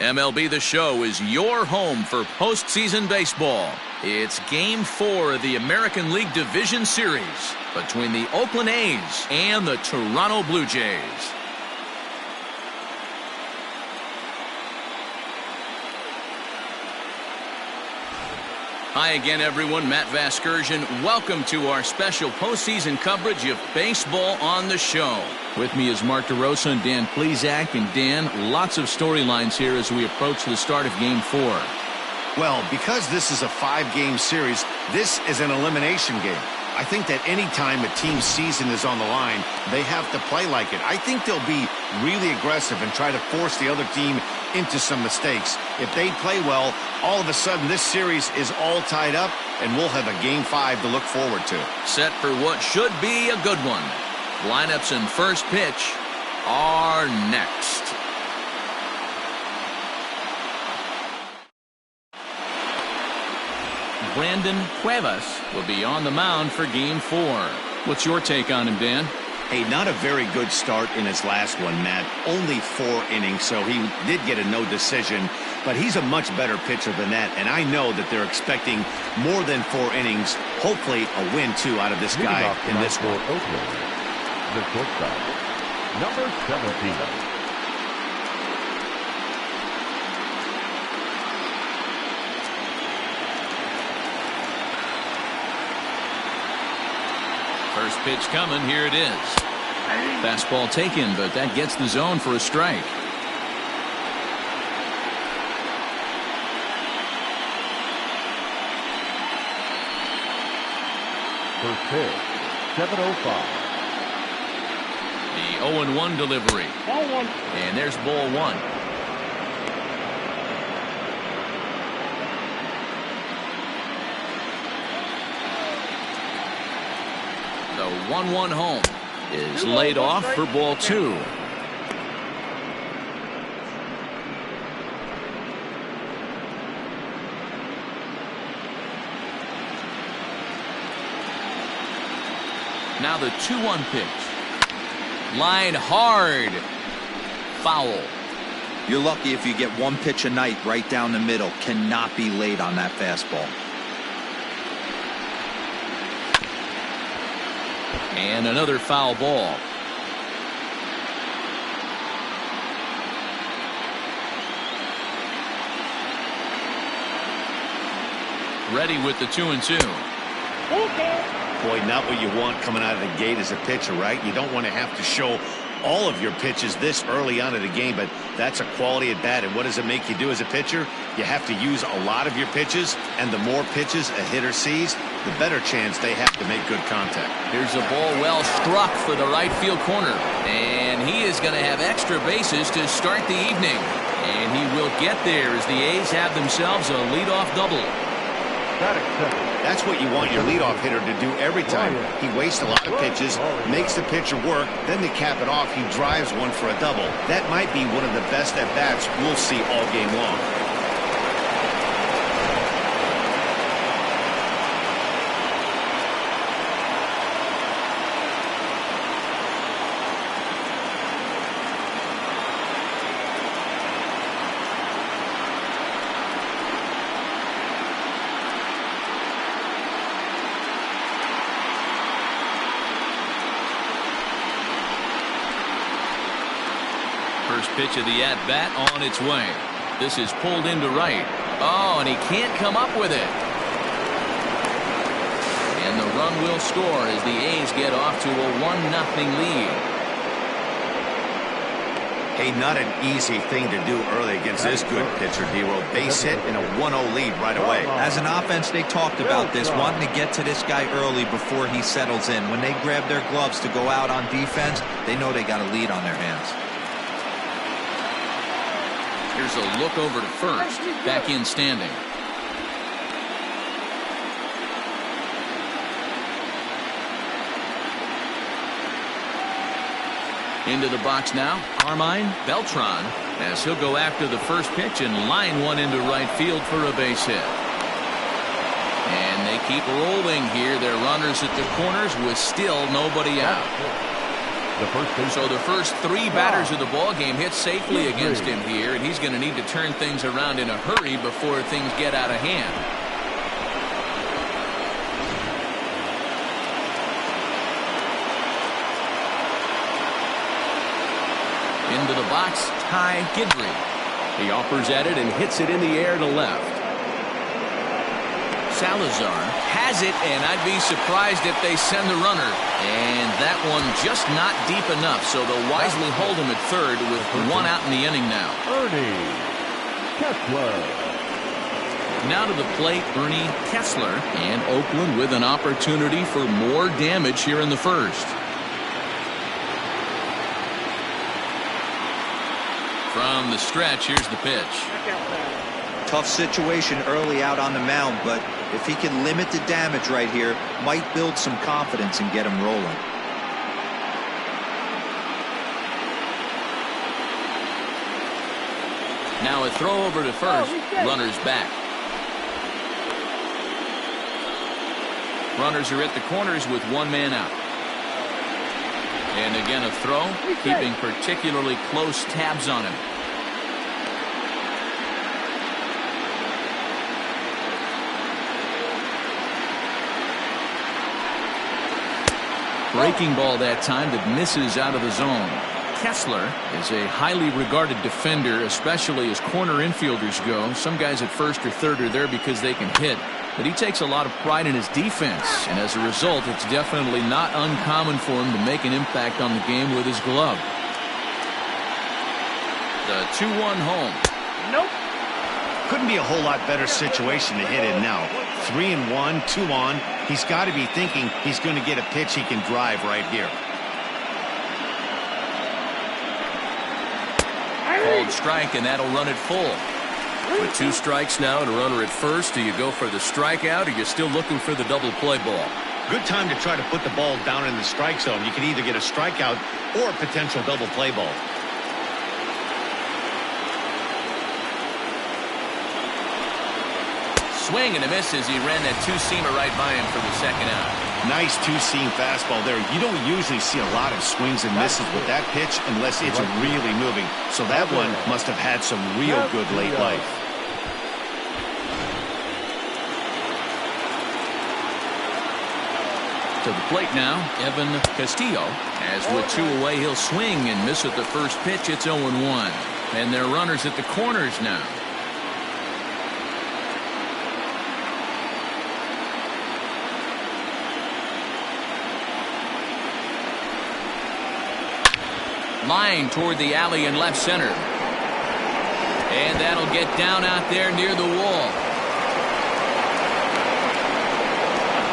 MLB The Show is your home for postseason baseball. It's Game 4 of the American League Division Series between the Oakland A's and the Toronto Blue Jays. Hi again, everyone. Matt Vasgersian. Welcome to our special postseason coverage of Baseball on the Show. With me is Mark DeRosa and Dan Plesac. And Dan, lots of storylines here as we approach the start of Game 4. Well, because this is a 5-game series, this is an elimination game. I think that any time a team's season is on the line, they have to play like it. I think they'll be really aggressive and try to force the other team into some mistakes. If they play well, all of a sudden this series is all tied up and we'll have a Game 5 to look forward to. Set for what should be a good one. Lineups and first pitch are next. Brandon Cuevas will be on the mound for Game 4. What's your take on him, Dan? Hey, not a very good start in his last one, Matt. Only 4 innings, so he did get a no decision. But he's a much better pitcher than that, and I know that they're expecting more than 4 innings. Hopefully a win, too, out of this guy in this one. Oakland, the shortstop, number 17. First pitch coming. Here it is. Fastball taken, but that gets the zone for a strike. First pitch, 7:05. The 0-1 delivery. Ball 1. And there's ball 1. The 1-1 home is laid off for ball 2. Now the 2-1 pitch. Line hard. Foul. You're lucky if you get one pitch a night right down the middle. Cannot be late on that fastball. And another foul ball. Ready with the 2-2. Boy, not what you want coming out of the gate as a pitcher, right? You don't want to have to show all of your pitches this early on in the game, but that's a quality at bat. And what does it make you do as a pitcher? You have to use a lot of your pitches, and the more pitches a hitter sees, the better chance they have to make good contact. Here's a ball well struck for the right field corner, and he is going to have extra bases to start the evening, and he will get there as the A's have themselves a leadoff double. That's what you want your leadoff hitter to do every time. He wastes a lot of pitches, makes the pitcher work, then to cap it off, he drives one for a double. That might be one of the best at-bats we'll see all game long. First pitch of the at-bat on its way. This is pulled into right. Oh, and he can't come up with it. And the run will score as the A's get off to a 1-0 lead. Hey, not an easy thing to do early against this good pitcher, D-Roll. Base hit in a 1-0 lead right away. As an offense, they talked about this, wanting to get to this guy early before he settles in. When they grab their gloves to go out on defense, they know they got a lead on their hands. Here's a look over to first. Back in standing. Into the box now, Carmine Beltran, as he'll go after the first pitch and line one into right field for a base hit. And they keep rolling here. They're runners at the corners with still nobody out. The first baseman. So the first 3 batters of the ball game hit safely against him here, and he's going to need to turn things around in a hurry before things get out of hand. Into the box, Ty Guidry. He offers at it and hits it in the air to left. Salazar has it, and I'd be surprised if they send the runner. And that one just not deep enough, so they'll wisely hold him at third with 1 out in the inning now. Ernie Kessler. Now to the plate, Ernie Kessler, and Oakland with an opportunity for more damage here in the first. From the stretch, here's the pitch. Tough situation early out on the mound, but if he can limit the damage right here, might build some confidence and get him rolling. Now a throw over to first. Runners back. Runners are at the corners with 1 man out. And again a throw, keeping particularly close tabs on him. Breaking ball that time that misses out of the zone. Kessler is a highly regarded defender, especially as corner infielders go. Some guys at first or third are there because they can hit, but he takes a lot of pride in his defense, and as a result, it's definitely not uncommon for him to make an impact on the game with his glove. The 2-1 home. Nope. Couldn't be a whole lot better situation to hit in now. 3-1, 2 on. He's got to be thinking he's going to get a pitch he can drive right here. Called strike, and that'll run it full. With 2 strikes now and a runner at first, do you go for the strikeout or you're still looking for the double play ball? Good time to try to put the ball down in the strike zone. You can either get a strikeout or a potential double play ball. Swing and a miss as he ran that 2-seamer right by him for the second out. Nice 2-seam fastball there. You don't usually see a lot of swings and misses with that pitch unless it's really moving. So that one must have had some real good late life. To the plate now, Evan Castillo. As with 2 away, he'll swing and miss at the first pitch. It's 0-1. And they're runners at the corners now. Line toward the alley in left center. And that'll get down out there near the wall.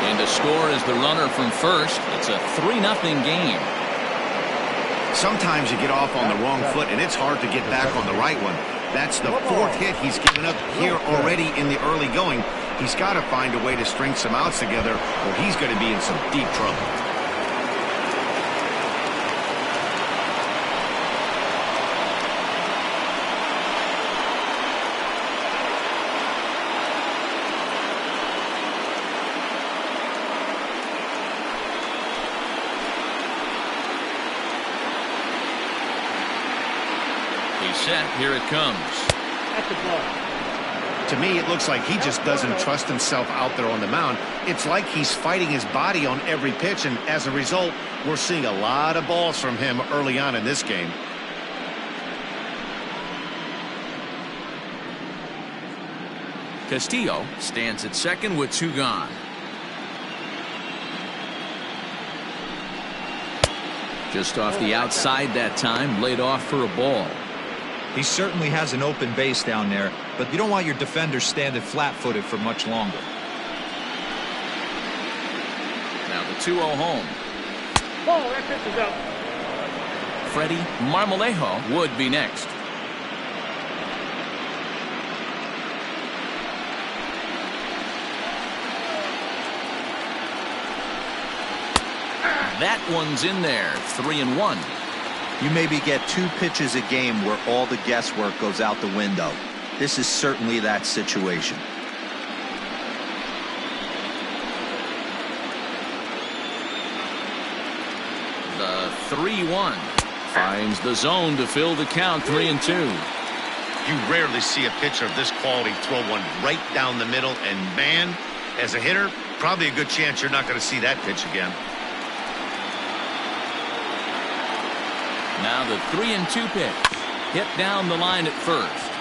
And to score is the runner from first. It's a 3-0 game. Sometimes you get off on the wrong foot, and it's hard to get back on the right one. That's the 4th hit he's given up here already in the early going. He's got to find a way to string some outs together, or he's going to be in some deep trouble. Set. Here it comes. To me, it looks like he just doesn't trust himself out there on the mound. It's like he's fighting his body on every pitch, and as a result, we're seeing a lot of balls from him early on in this game. Castillo stands at second with 2 gone. Just off the outside that time, laid off for a ball. He certainly has an open base down there, but you don't want your defender standing flat-footed for much longer. Now the 2-0 home. Oh, that pitch is out. Freddie Marmolejo would be next. That one's in there. 3-1. You maybe get 2 pitches a game where all the guesswork goes out the window. This is certainly that situation. The 3-1. Finds the zone to fill the count. 3-2. You rarely see a pitcher of this quality throw one right down the middle, and man, as a hitter, probably a good chance you're not going to see that pitch again. Now the 3-2 pitch. Hit down the line at first.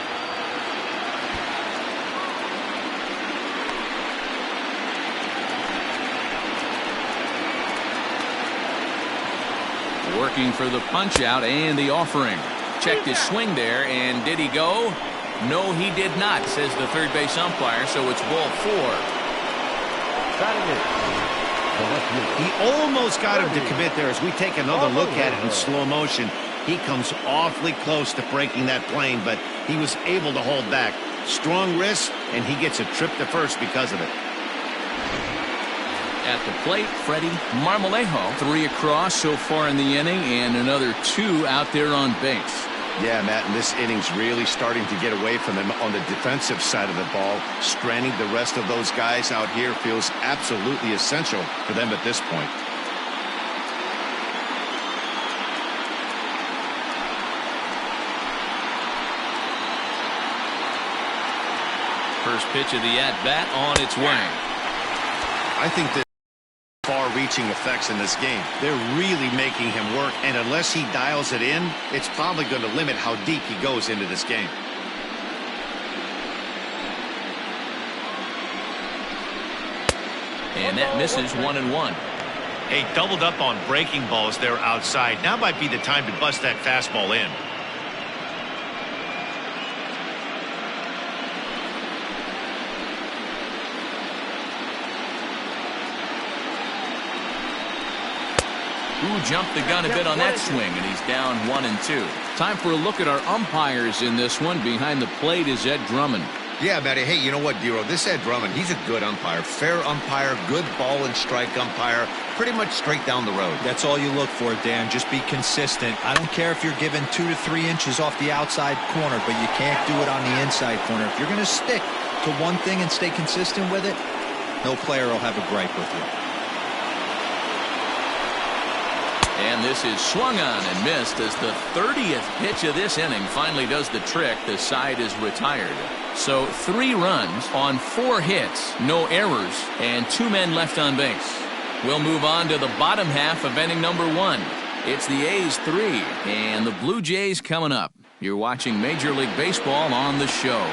Working for the punch out and the offering. Checked his swing there, and did he go? No, he did not, says the third base umpire, so it's ball 4. He almost got him to commit there. As we take another look at it in slow motion, he comes awfully close to breaking that plane, but he was able to hold back. Strong wrist, and he gets a trip to first because of it. At the plate, Freddie Marmolejo. 3 across so far in the inning, and another 2 out there on base. Yeah, Matt, and this inning's really starting to get away from him on the defensive side of the ball. Stranding the rest of those guys out here feels absolutely essential for them at this point. First pitch of the at-bat on its way. I think that far-reaching effects in this game. They're really making him work, and unless he dials it in, it's probably going to limit how deep he goes into this game. And that misses 1-1. Hey, doubled up on breaking balls there outside. Now might be the time to bust that fastball in. Who jumped the gun a bit on that swing, and he's down 1-2. Time for a look at our umpires in this one. Behind the plate is Ed Drummond. Yeah, Matty. Hey, you know what, Dero? This Ed Drummond, he's a good umpire. Fair umpire, good ball and strike umpire. Pretty much straight down the road. That's all you look for, Dan. Just be consistent. I don't care if you're given 2 to 3 inches off the outside corner, but you can't do it on the inside corner. If you're going to stick to one thing and stay consistent with it, no player will have a gripe with you. And this is swung on and missed as the 30th pitch of this inning finally does the trick. The side is retired. So 3 runs on 4 hits, no errors, and 2 men left on base. We'll move on to the bottom half of inning number 1. It's the A's 3 and the Blue Jays coming up. You're watching Major League Baseball on the show.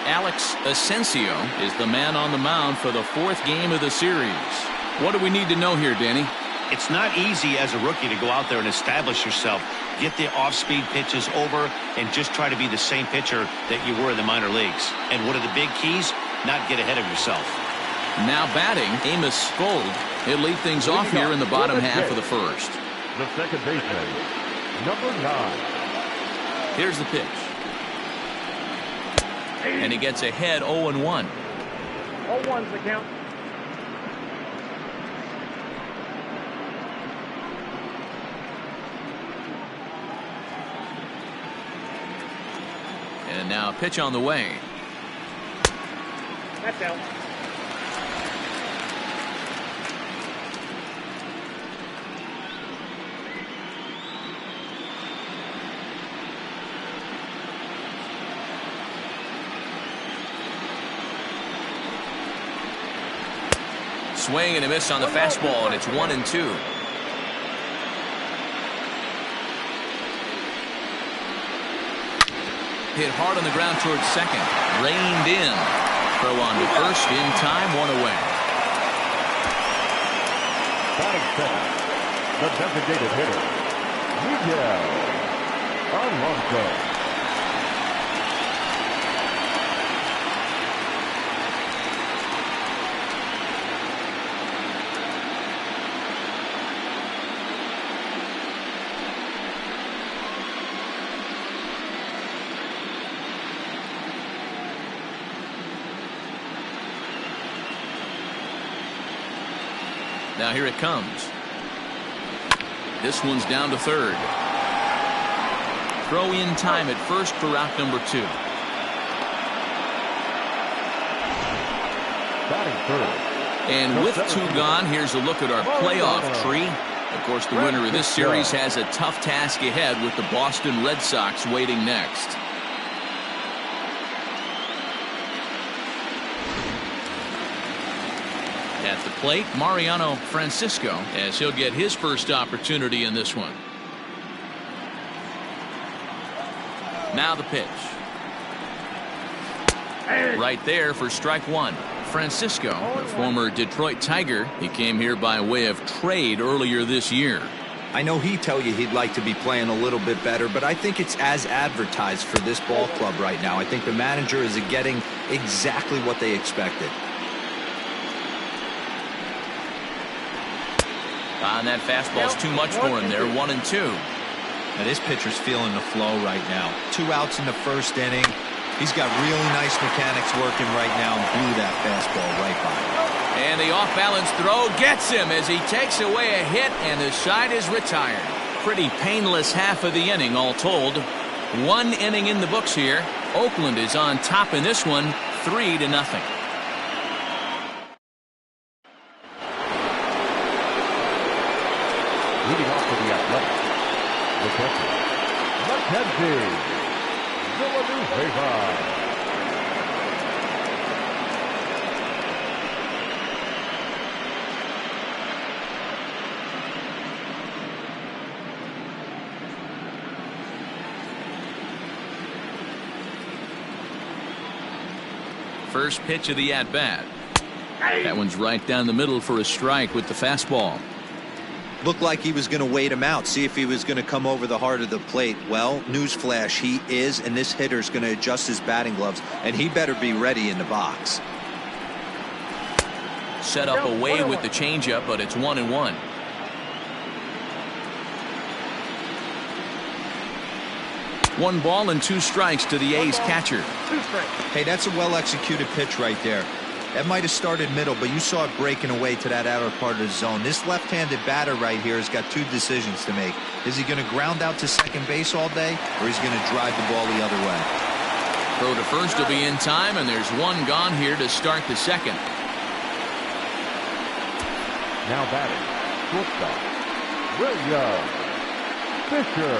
Alex Asensio is the man on the mound for the 4th game of the series. What do we need to know here, Danny? It's not easy as a rookie to go out there and establish yourself, get the off-speed pitches over, and just try to be the same pitcher that you were in the minor leagues. And one of the big keys, not get ahead of yourself. Now batting, Amos Fold. He'll lead things off here in the bottom half of the first. The second baseman, number 9. Here's the pitch. And he gets ahead 0-1. 0-1's the count. And now a pitch on the way. That's out. Swing and a miss on the fastball, and it's 1-2. Hit hard on the ground towards second. Reined in. Throw on to first in time, 1 away. Batting second, the designated hitter, Miguel Alonso. Now here it comes. This one's down to third. Throw in time at first for route number 2. Batting third. And with 2 gone, here's a look at our playoff tree. Of course, the winner of this series has a tough task ahead with the Boston Red Sox waiting next. At the plate, Mariano Francisco, as he'll get his first opportunity in this one. Now the pitch. Right there for strike one. Francisco, the former Detroit Tiger, he came here by way of trade earlier this year. I know he'd tell you he'd like to be playing a little bit better, but I think it's as advertised for this ball club right now. I think the manager is getting exactly what they expected. And that fastball's too much for him there. 1-2. Now this pitcher's feeling the flow right now. 2 outs in the first inning. He's got really nice mechanics working right now and blew that fastball right by him. And the off-balance throw gets him as he takes away a hit, and the side is retired. Pretty painless half of the inning, all told. 1 inning in the books here. Oakland is on top in this one, 3-0. Leading off for the Athletics, the catcher, Mackenzie Villanueva. First pitch of the at-bat. That one's right down the middle for a strike with the fastball. Looked like he was going to wait him out, see if he was going to come over the heart of the plate. Well, newsflash, he is, and this hitter's going to adjust his batting gloves, and he better be ready in the box. Set up away with the changeup, but it's 1-1. One ball and 2 strikes to the A's catcher. Hey, that's a well-executed pitch right there. That might have started middle, but you saw it breaking away to that outer part of the zone. This left-handed batter right here has got 2 decisions to make. Is he going to ground out to second base all day, or is he going to drive the ball the other way? Throw to first will be in time, and there's 1 gone here to start the second. Now batting, shortstop, William Fisher.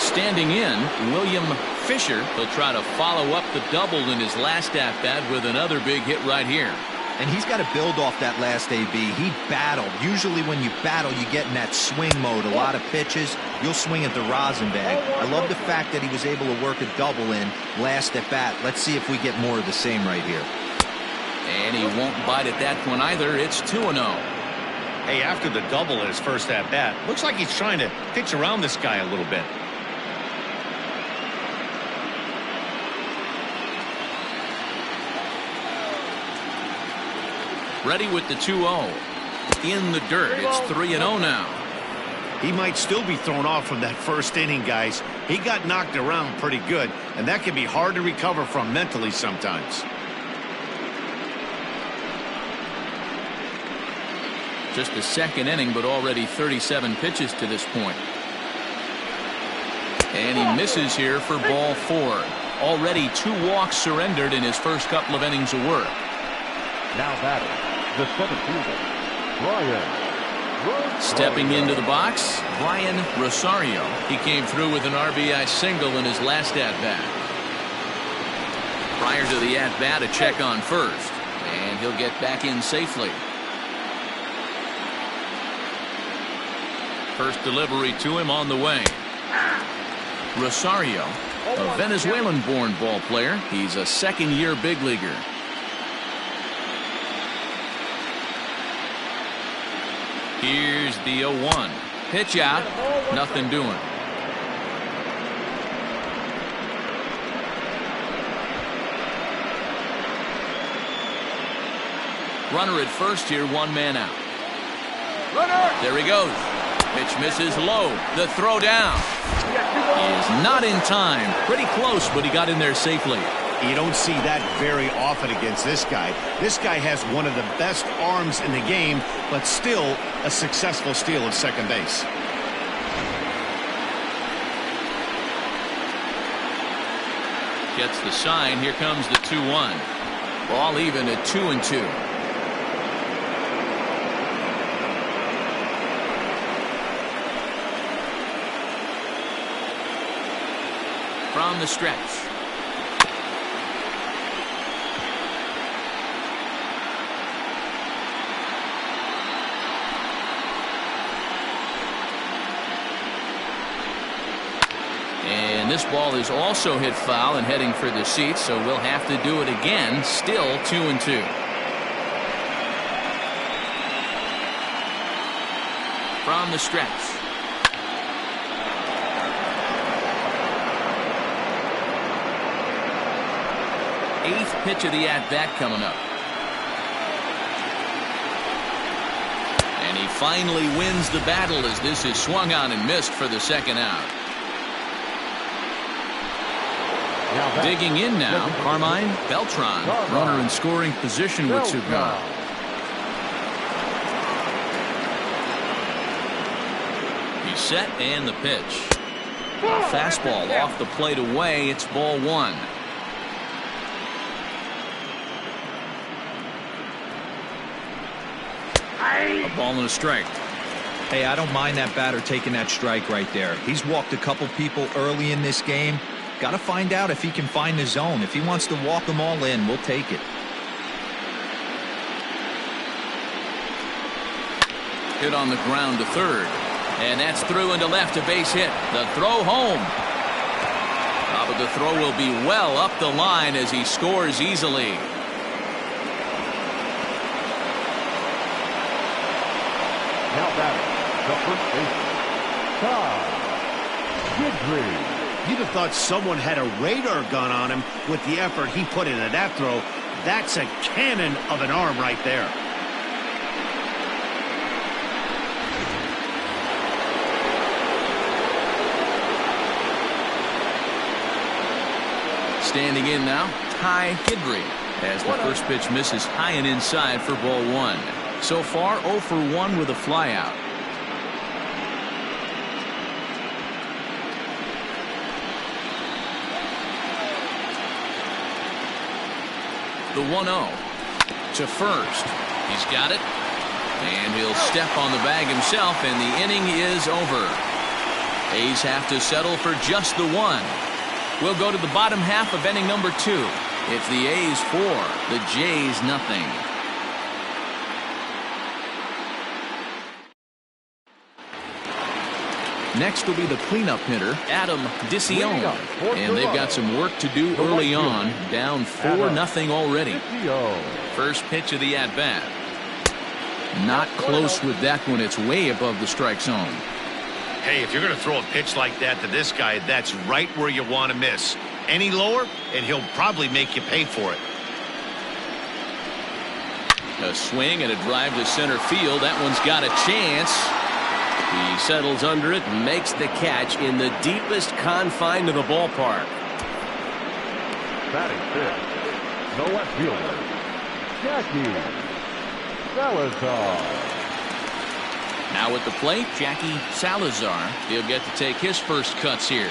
Standing in, William Fisher. He'll try to follow up the double in his last at-bat with another big hit right here. And he's got to build off that last AB. He battled. Usually when you battle, you get in that swing mode. A lot of pitches, you'll swing at the rosin bag. I love the fact that he was able to work a double in last at-bat. Let's see if we get more of the same right here. And he won't bite at that one either. It's 2-0. Hey, after the double in his first at-bat, looks like he's trying to pitch around this guy a little bit. Ready with the 2-0. In the dirt. It's 3-0 now. He might still be thrown off from that first inning, guys. He got knocked around pretty good, and that can be hard to recover from mentally sometimes. Just the second inning, but already 37 pitches to this point. And he misses here for ball 4. Already 2 walks surrendered in his first couple of innings of work. Now batting, the 7th fielder, Brian. Stepping into the box, Brian Rosario. He came through with an RBI single in his last at-bat. Prior to the at-bat, a check on first. And he'll get back in safely. First delivery to him on the way. Rosario, a Venezuelan-born ball player. He's a second-year big leaguer. Here's the 0-1. Pitch out. Nothing doing. Runner at first here, 1 man out. There he goes. Pitch misses low. The throw down is not in time. Pretty close, but he got in there safely. You don't see that very often against this guy. This guy has one of the best arms in the game, but still a successful steal at second base. Gets the sign. Here comes the 2-1. Ball even at 2-2. From the stretch. And this ball is also hit foul and heading for the seats, so we'll have to do it again. Still 2-2. From the stretch. Eighth pitch of the at-bat coming up. And he finally wins the battle as this is swung on and missed for the second out. Digging in now, Carmine Beltran, runner in scoring position with Sugan. He's set and the pitch. Fastball off the plate away. It's ball one. A ball and a strike. Hey, I don't mind that batter taking that strike right there. He's walked a couple people early in this game. Got to find out if he can find the zone. If he wants to walk them all in, we'll take it. Hit on the ground to third. And that's through into left, a base hit. The throw home. But the throw will be well up the line as he scores easily. Now batting, the first baseman, Todd Gidry. You'd have thought someone had a radar gun on him with the effort he put into that throw. That's a cannon of an arm right there. Standing in now, Ty Gidry, as the first pitch misses high and inside for ball one. So far 0 for 1 with a flyout. The 1-0 to first. He's got it. And he'll step on the bag himself, and the inning is over. A's have to settle for just the one. We'll go to the bottom half of inning number 2. It's the A's 4, the Jays nothing. Next will be the cleanup hitter, Adam Dicione. And they've got some work to do early on. Down 4-0 already. First pitch of the at-bat. Not close with that one. It's way above the strike zone. Hey, if you're going to throw a pitch like that to this guy, that's right where you want to miss. Any lower, and he'll probably make you pay for it. A swing and a drive to center field. That one's got a chance. He settles under it and makes the catch in the deepest confine of the ballpark. Batting fifth, the left fielder, Jackie Salazar. Now at the plate, Jackie Salazar. He'll get to take his first cuts here.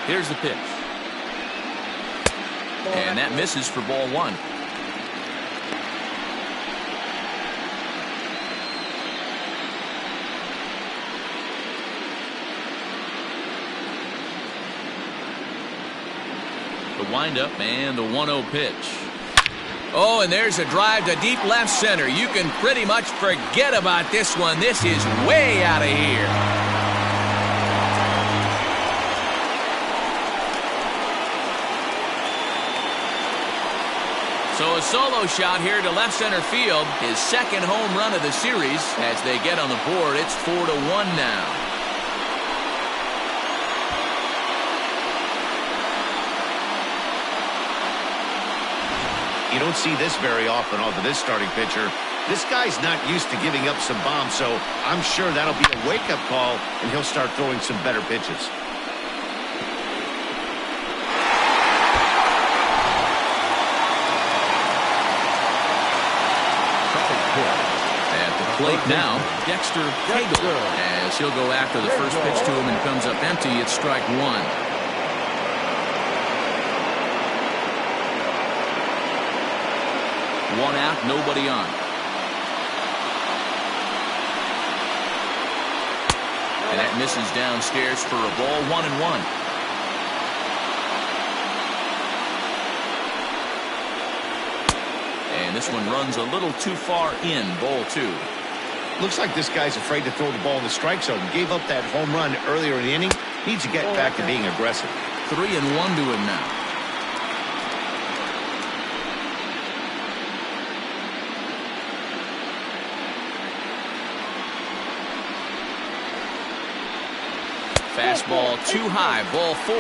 Here's the pitch. And that misses for ball one. The windup and the 1-0 pitch. Oh, and there's a drive to deep left center. You can pretty much forget about this one. This is way out of here. So a solo shot here to left center field. His second home run of the series. As they get on the board, it's 4-1 now. You don't see this very often off of this starting pitcher. This guy's not used to giving up some bombs, so I'm sure that'll be a wake-up call, and he'll start throwing some better pitches. At the plate now, Dexter Cagle, as he'll go after the first pitch to him and comes up empty. It's strike one. One out, nobody on. And that misses downstairs for a ball, 1-1. And this one runs a little too far in, ball 2. Looks like this guy's afraid to throw the ball in the strike zone. Gave up that home run earlier in the inning. Needs to get back to being aggressive. 3-1 to him now. Fastball too high, ball 4.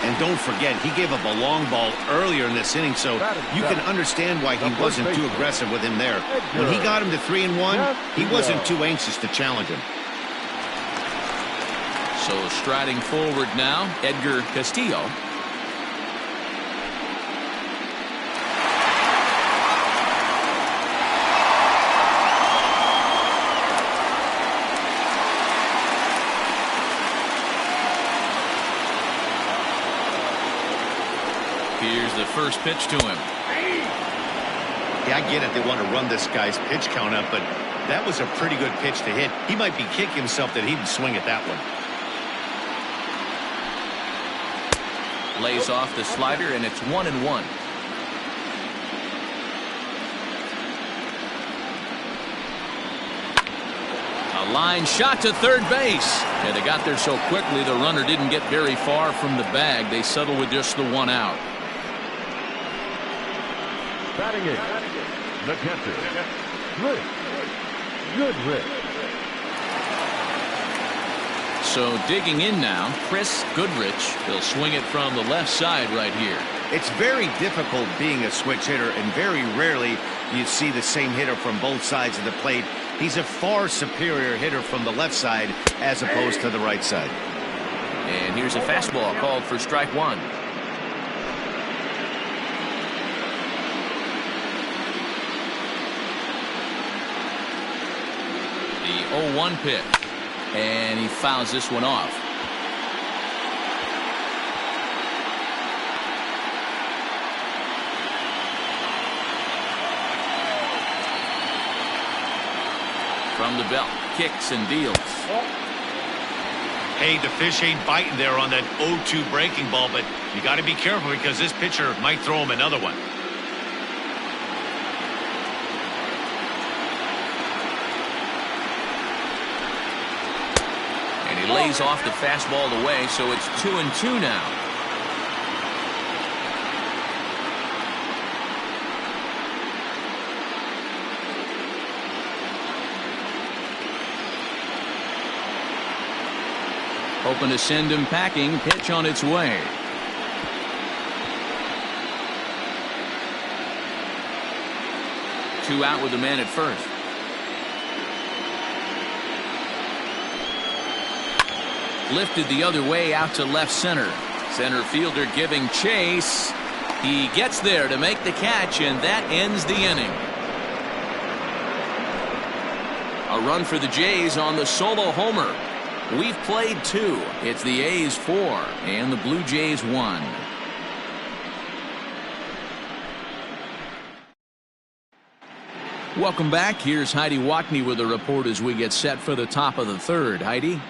And don't forget, he gave up a long ball earlier in this inning, so you can understand why he wasn't too aggressive with him there. When he got him to 3-1, he wasn't too anxious to challenge him. So striding forward now, Edgar Castillo. Here's the first pitch to him. Yeah, I get it. They want to run this guy's pitch count up, but that was a pretty good pitch to hit. He might be kicking himself that he didn't swing at that one. Lays off the slider, and it's 1-1. A line shot to third base. Yeah, they got there so quickly the runner didn't get very far from the bag. They settled with just the 1 out. Batting it, the catcher, Rick Goodrich. So digging in now, Chris Goodrich. He'll swing it from the left side right here. It's very difficult being a switch hitter, and very rarely you see the same hitter from both sides of the plate. He's a far superior hitter from the left side as opposed to the right side. And here's a fastball called for strike 1. The 0-1 pitch. And he fouls this one off. From the belt, kicks and deals. Hey, the fish ain't biting there on that 0-2 breaking ball, but you got to be careful because this pitcher might throw him another one. And he lays off the fastball away, so it's 2-2 now. Hoping to send him packing. Pitch on its way. Two out with the man at first. Lifted the other way out to left center. Center fielder giving chase. He gets there to make the catch, and that ends the inning. A run for the Jays on the solo homer. We've played 2. It's the A's 4 and the Blue Jays 1. Welcome back. Here's Heidi Watney with a report as we get set for the top of the third. Heidi?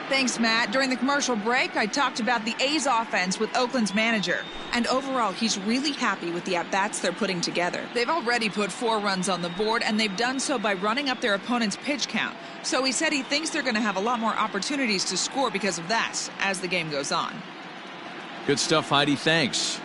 Thanks, Matt. During the commercial break, I talked about the A's offense with Oakland's manager. And overall, he's really happy with the at-bats they're putting together. They've already put 4 runs on the board, and they've done so by running up their opponent's pitch count. So he said he thinks they're going to have a lot more opportunities to score because of that as the game goes on. Good stuff, Heidi. Thanks.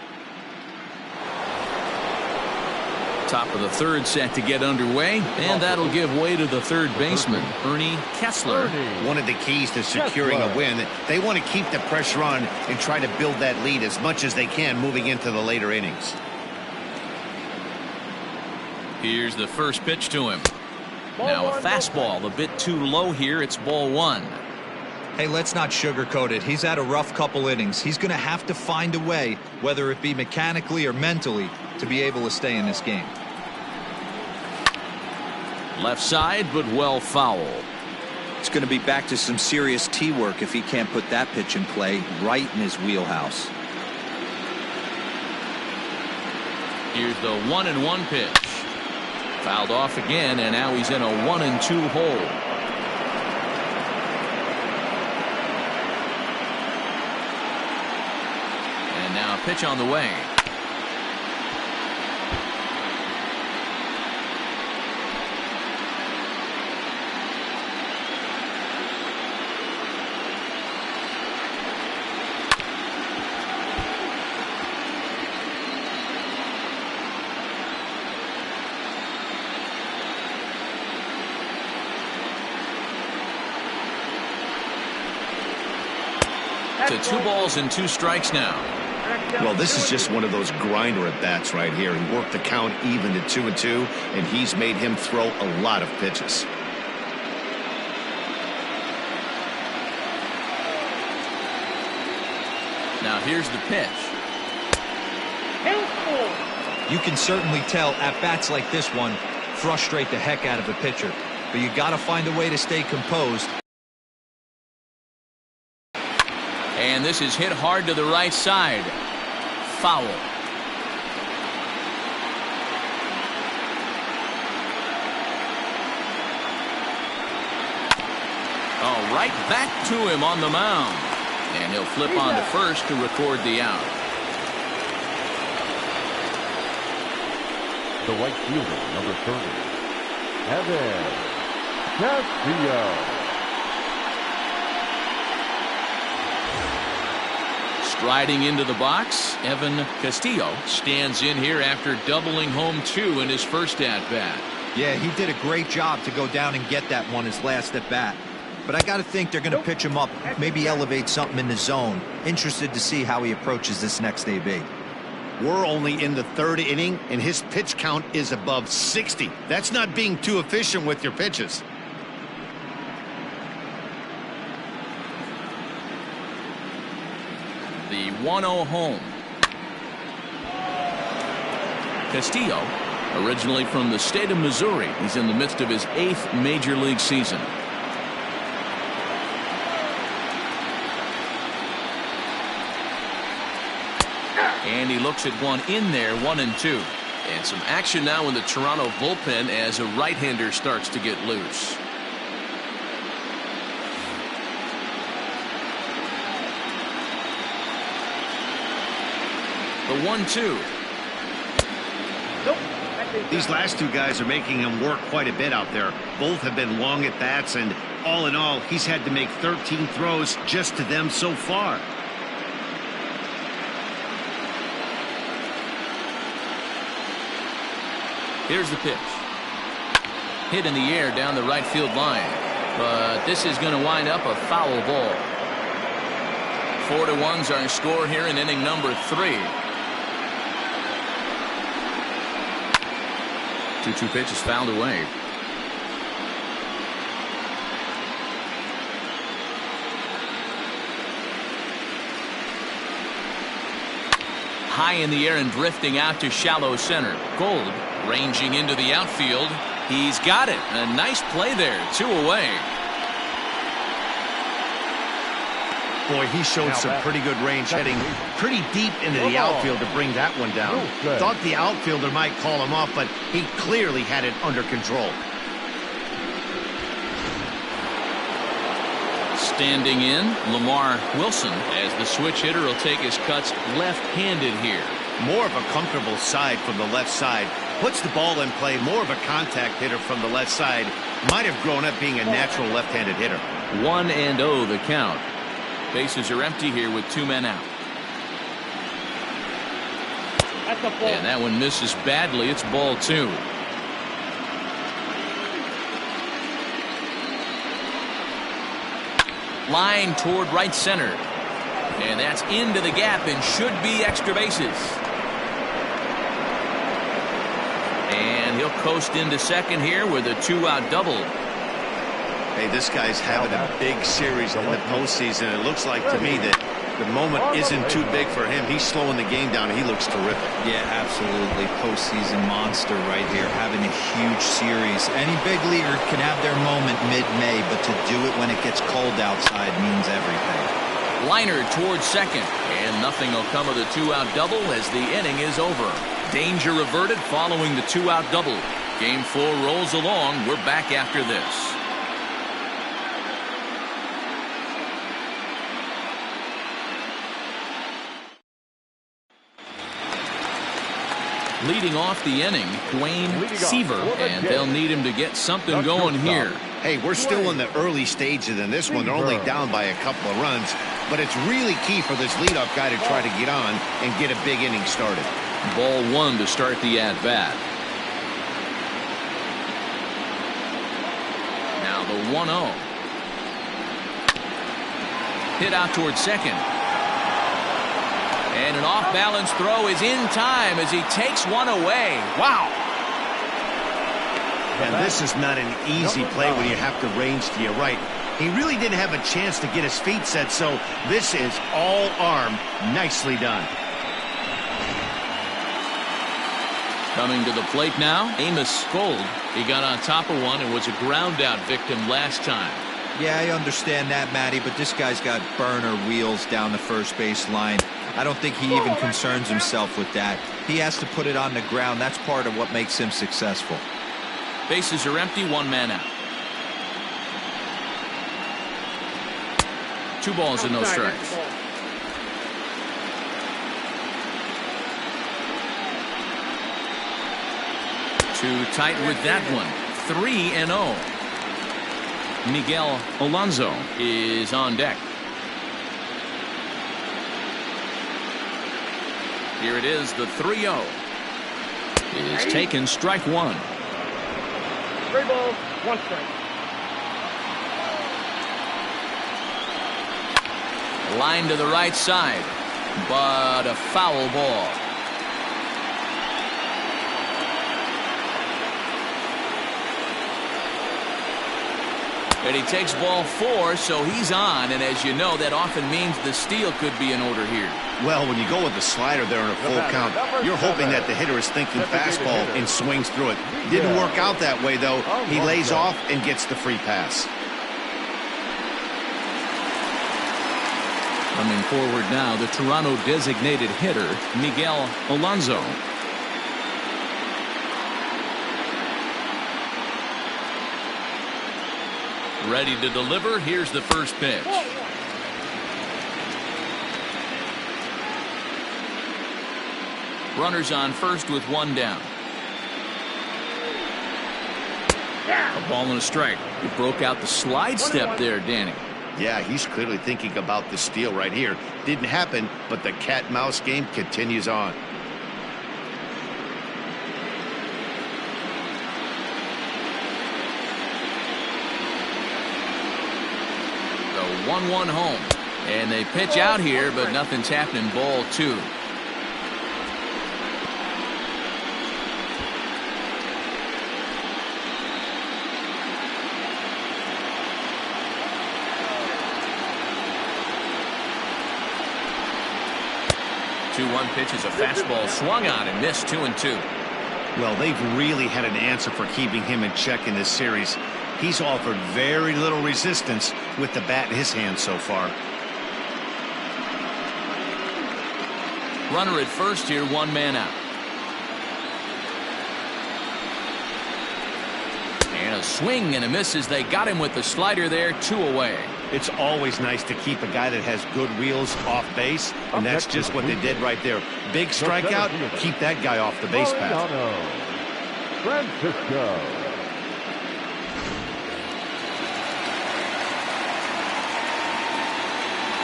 Top of the third set to get underway, and that'll give way to the third baseman, Ernie Kessler. One of the keys to securing a win, they want to keep the pressure on and try to build that lead as much as they can moving into the later innings. Here's the first pitch to him. Now a fastball, a bit too low here. It's ball 1. Hey, let's not sugarcoat it. He's had a rough couple innings. He's going to have to find a way, whether it be mechanically or mentally, to be able to stay in this game. Left side, but well foul. It's going to be back to some serious tee work if he can't put that pitch in play right in his wheelhouse. Here's the 1-1 pitch. Fouled off again, and now he's in a 1-2 hole. A pitch on the way. To 2 balls and 2 strikes now. Well, this is just one of those grinder at bats right here. He worked the count even to 2-2, and he's made him throw a lot of pitches. Now here's the pitch. You can certainly tell at bats like this one frustrate the heck out of a pitcher, but you got to find a way to stay composed. And this is hit hard to the right side. Foul. Oh, right back to him on the mound. And he'll flip on to first to record the out. The right fielder, number 30, Evan Castillo. Striding into the box, Evan Castillo stands in here after doubling home 2 in his first at-bat. Yeah, he did a great job to go down and get that one his last at-bat. But I got to think they're going to pitch him up, maybe elevate something in the zone. Interested to see how he approaches this next AB. We're only in the 3rd inning, and his pitch count is above 60. That's not being too efficient with your pitches. The 1-0 home. Castillo, originally from the state of Missouri, he's in the midst of his 8th major league season. And he looks at one in there, 1-2. And some action now in the Toronto bullpen as a right-hander starts to get loose. The 1-2. These last 2 guys are making him work quite a bit out there. Both have been long at bats, and all in all, he's had to make 13 throws just to them so far. Here's the pitch. Hit in the air down the right field line. But this is going to wind up a foul ball. 4-1's our score here in inning number 3. 2-2 pitch is fouled away. High in the air and drifting out to shallow center. Gold ranging into the outfield. He's got it. A nice play there. 2 away. Boy, he showed some pretty good range, heading pretty deep into the outfield to bring that one down. Thought the outfielder might call him off, but he clearly had it under control. Standing in, Lamar Wilson, as the switch hitter will take his cuts left-handed here. More of a comfortable side from the left side. Puts the ball in play. More of a contact hitter from the left side. Might have grown up being a natural left-handed hitter. 1-0 the count. Bases are empty here with 2 men out. And that one misses badly. It's ball 2. Line toward right center. And that's into the gap and should be extra bases. And he'll coast into second here with a 2-out double. Hey, this guy's having a big series in the postseason. It looks like to me that the moment isn't too big for him. He's slowing the game down, and he looks terrific. Yeah, absolutely. Postseason monster right here, having a huge series. Any big leaguer can have their moment mid-May, but to do it when it gets cold outside means everything. Liner towards second, and nothing will come of the 2-out double as the inning is over. Danger averted following the 2-out double. Game 4 rolls along. We're back after this. Leading off the inning, Dwayne Seaver, and they'll need him to get something going here. Hey, we're still in the early stages in this one. They're only down by a couple of runs, but it's really key for this leadoff guy to try to get on and get a big inning started. Ball one to start the at-bat. Now the 1-0. Hit out towards second. And an off-balance throw is in time as he takes one away. Wow. And this is not an easy play when you have to range to your right. He really didn't have a chance to get his feet set, so this is all arm. Nicely done. Coming to the plate now, Amos Gold. He got on top of one and was a ground-out victim last time. Yeah, I understand that, Matty, but this guy's got burner wheels down the first base line. I don't think he even concerns himself with that. He has to put it on the ground. That's part of what makes him successful. Bases are empty, one man out. 2 balls and no strikes. Too tight with that one. 3-0. Miguel Alonso is on deck. Here it is, the 3-0. Is taken, strike one. 3 balls, 1 strike. Line to the right side, but a foul ball. And he takes ball 4, so he's on, and as you know, that often means the steal could be in order here. Well, when you go with the slider there in a full count, you're hoping that the hitter is thinking fastball and swings through it. Didn't work out that way, though. He lays off and gets the free pass. Coming forward now, the Toronto designated hitter, Miguel Alonso. Ready to deliver. Here's the first pitch. Runners on first with 1 down. A ball and a strike. He broke out the slide step there, Danny. Yeah, he's clearly thinking about the steal right here. Didn't happen, but the cat-mouse game continues on. The 1-1 home. And they pitch out here, but nothing's happening. Ball 2. One pitch is a fastball swung on and missed. 2-2. Well, they've really had an answer for keeping him in check in this series. He's offered very little resistance with the bat in his hand so far. Runner at first here, 1 man out. And a swing and a miss as they got him with the slider there. 2 away. It's always nice to keep a guy that has good wheels off base, and that's just what they did right there. Big strikeout, keep that guy off the base path. Francisco.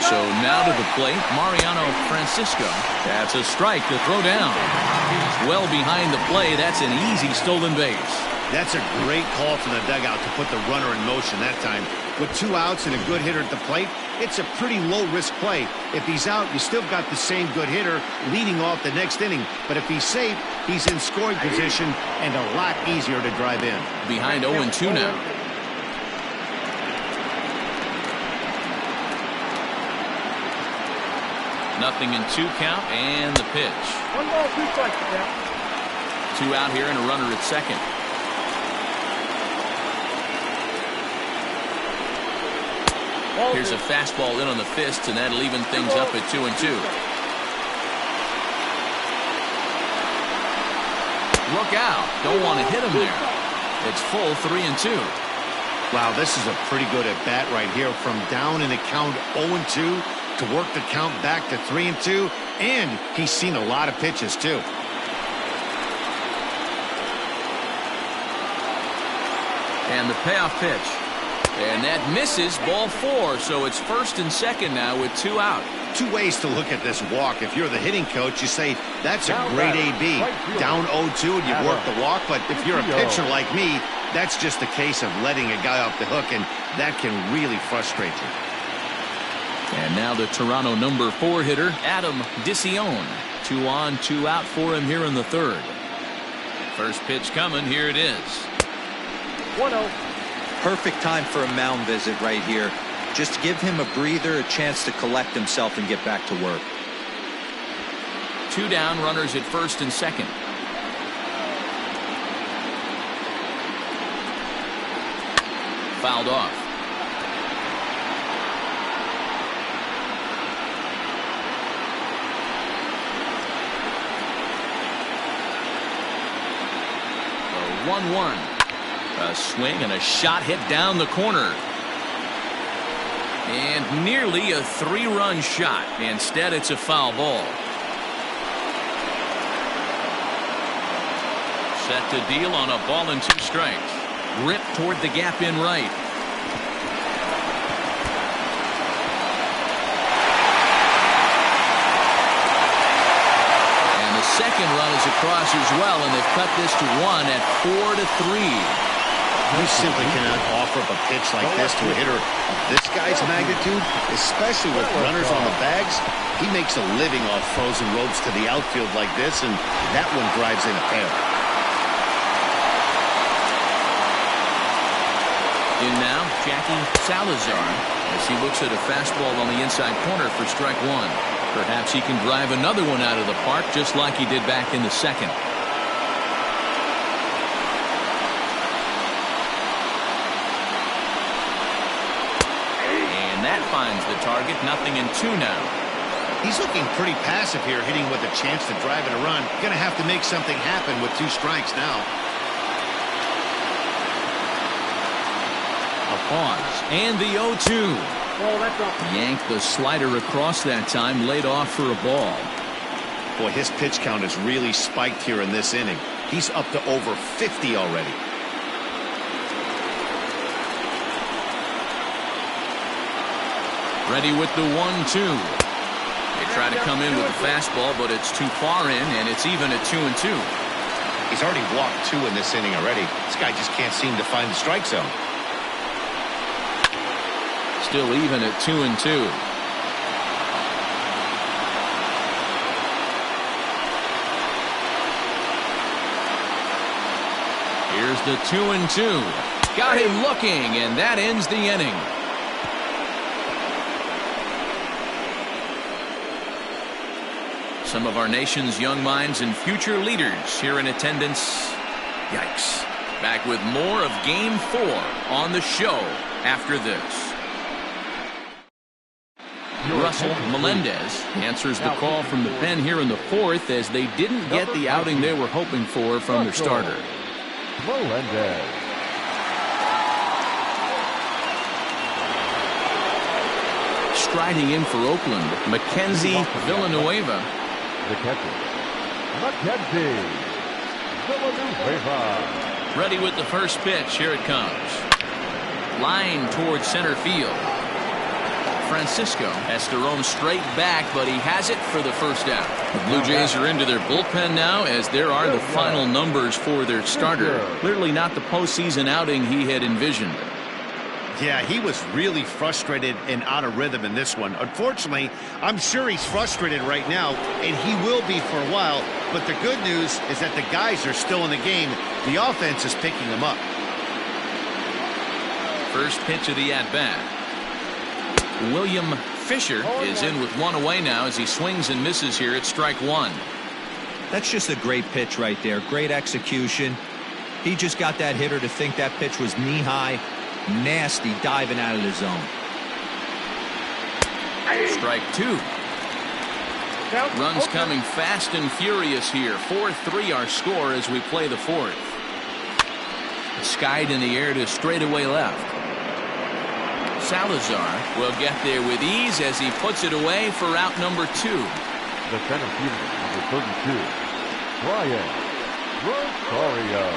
So now to the plate, Mariano Francisco. That's a strike to throw down. He's well behind the play. That's an easy stolen base. That's a great call from the dugout to put the runner in motion that time. With 2 outs and a good hitter at the plate, it's a pretty low-risk play. If he's out, you still got the same good hitter leading off the next inning. But if he's safe, he's in scoring position and a lot easier to drive in. Behind 0-2 now. Nothing in 2 count, and the pitch. 1 ball, 2 strikes. 2 out here and a runner at second. Here's a fastball in on the fists, and that'll even things up at 2-2. Look out. Don't want to hit him there. It's full 3-2. Wow, this is a pretty good at-bat right here. From down in the count 0-2 to work the count back to 3-2, and he's seen a lot of pitches, too. And the payoff pitch. And that misses, ball 4, so it's 1st and 2nd now with 2 out. 2 ways to look at this walk. If you're the hitting coach, you say, that's a great AB. Down 0-2 and you work the walk, but if you're a pitcher like me, that's just a case of letting a guy off the hook, and that can really frustrate you. And now the Toronto number 4 hitter, Adam Dicione. 2 on, 2 out for him here in the 3rd. First pitch coming, here it is. 1-0. Perfect time for a mound visit right here. Just to give him a breather, a chance to collect himself and get back to work. 2 down, runners at 1st and 2nd. Fouled off. The 1-1. A swing and a shot hit down the corner. And nearly a 3-run shot. Instead, it's a foul ball. Set to deal on a ball and 2 strikes. Rip toward the gap in right. And the second run is across as well, and they've cut this to 1 at 4-3. You simply cannot offer up a pitch like this to a hitter of this guy's magnitude, especially with runners on the bags. He makes a living off frozen ropes to the outfield like this, and that one drives in a pair. In now, Jackie Salazar, as he looks at a fastball on the inside corner for strike 1. Perhaps he can drive another one out of the park just like he did back in the 2nd. That finds the target. 0-2 now. He's looking pretty passive here, hitting with a chance to drive in a run. Going to have to make something happen with 2 strikes now. A pause. And the 0-2. Oh, that's up. Yanked the slider across that time, laid off for a ball. Boy, his pitch count has really spiked here in this inning. He's up to over 50 already. Ready with the 1-2. They try to come in with the fastball, but it's too far in, and it's even at 2-2. He's already walked 2 in this inning already. This guy just can't seem to find the strike zone. Still even at 2-2. Here's the 2-2. Got him looking, and that ends the inning. Some of our nation's young minds and future leaders here in attendance. Yikes. Back with more of Game 4 on the show after this. Russell Melendez answers the call from the pen here in the 4th as they didn't get the outing they were hoping for from their starter. Melendez. Striding in for Oakland, Mackenzie Villanueva. The catcher, Mackenzie Villanueva. Ready with the first pitch. Here it comes. Line towards center field. Francisco has to roam straight back, but he has it for the first out. The Blue Jays are into their bullpen now, as there are the final numbers for their starter. Clearly not the postseason outing he had envisioned. Yeah, he was really frustrated and out of rhythm in this one. Unfortunately, I'm sure he's frustrated right now, and he will be for a while. But the good news is that the guys are still in the game. The offense is picking them up. First pitch of the at-bat. William Fisher is in with 1 away now as he swings and misses here at strike 1. That's just a great pitch right there. Great execution. He just got that hitter to think that pitch was knee-high. Nasty diving out of the zone. Strike 2. Runs coming fast and furious here. 4-3 our score as we play the 4th. Skied in the air to straightaway left. Salazar will get there with ease as he puts it away for out number 2. The center fielder, number 32, Brian Rosario.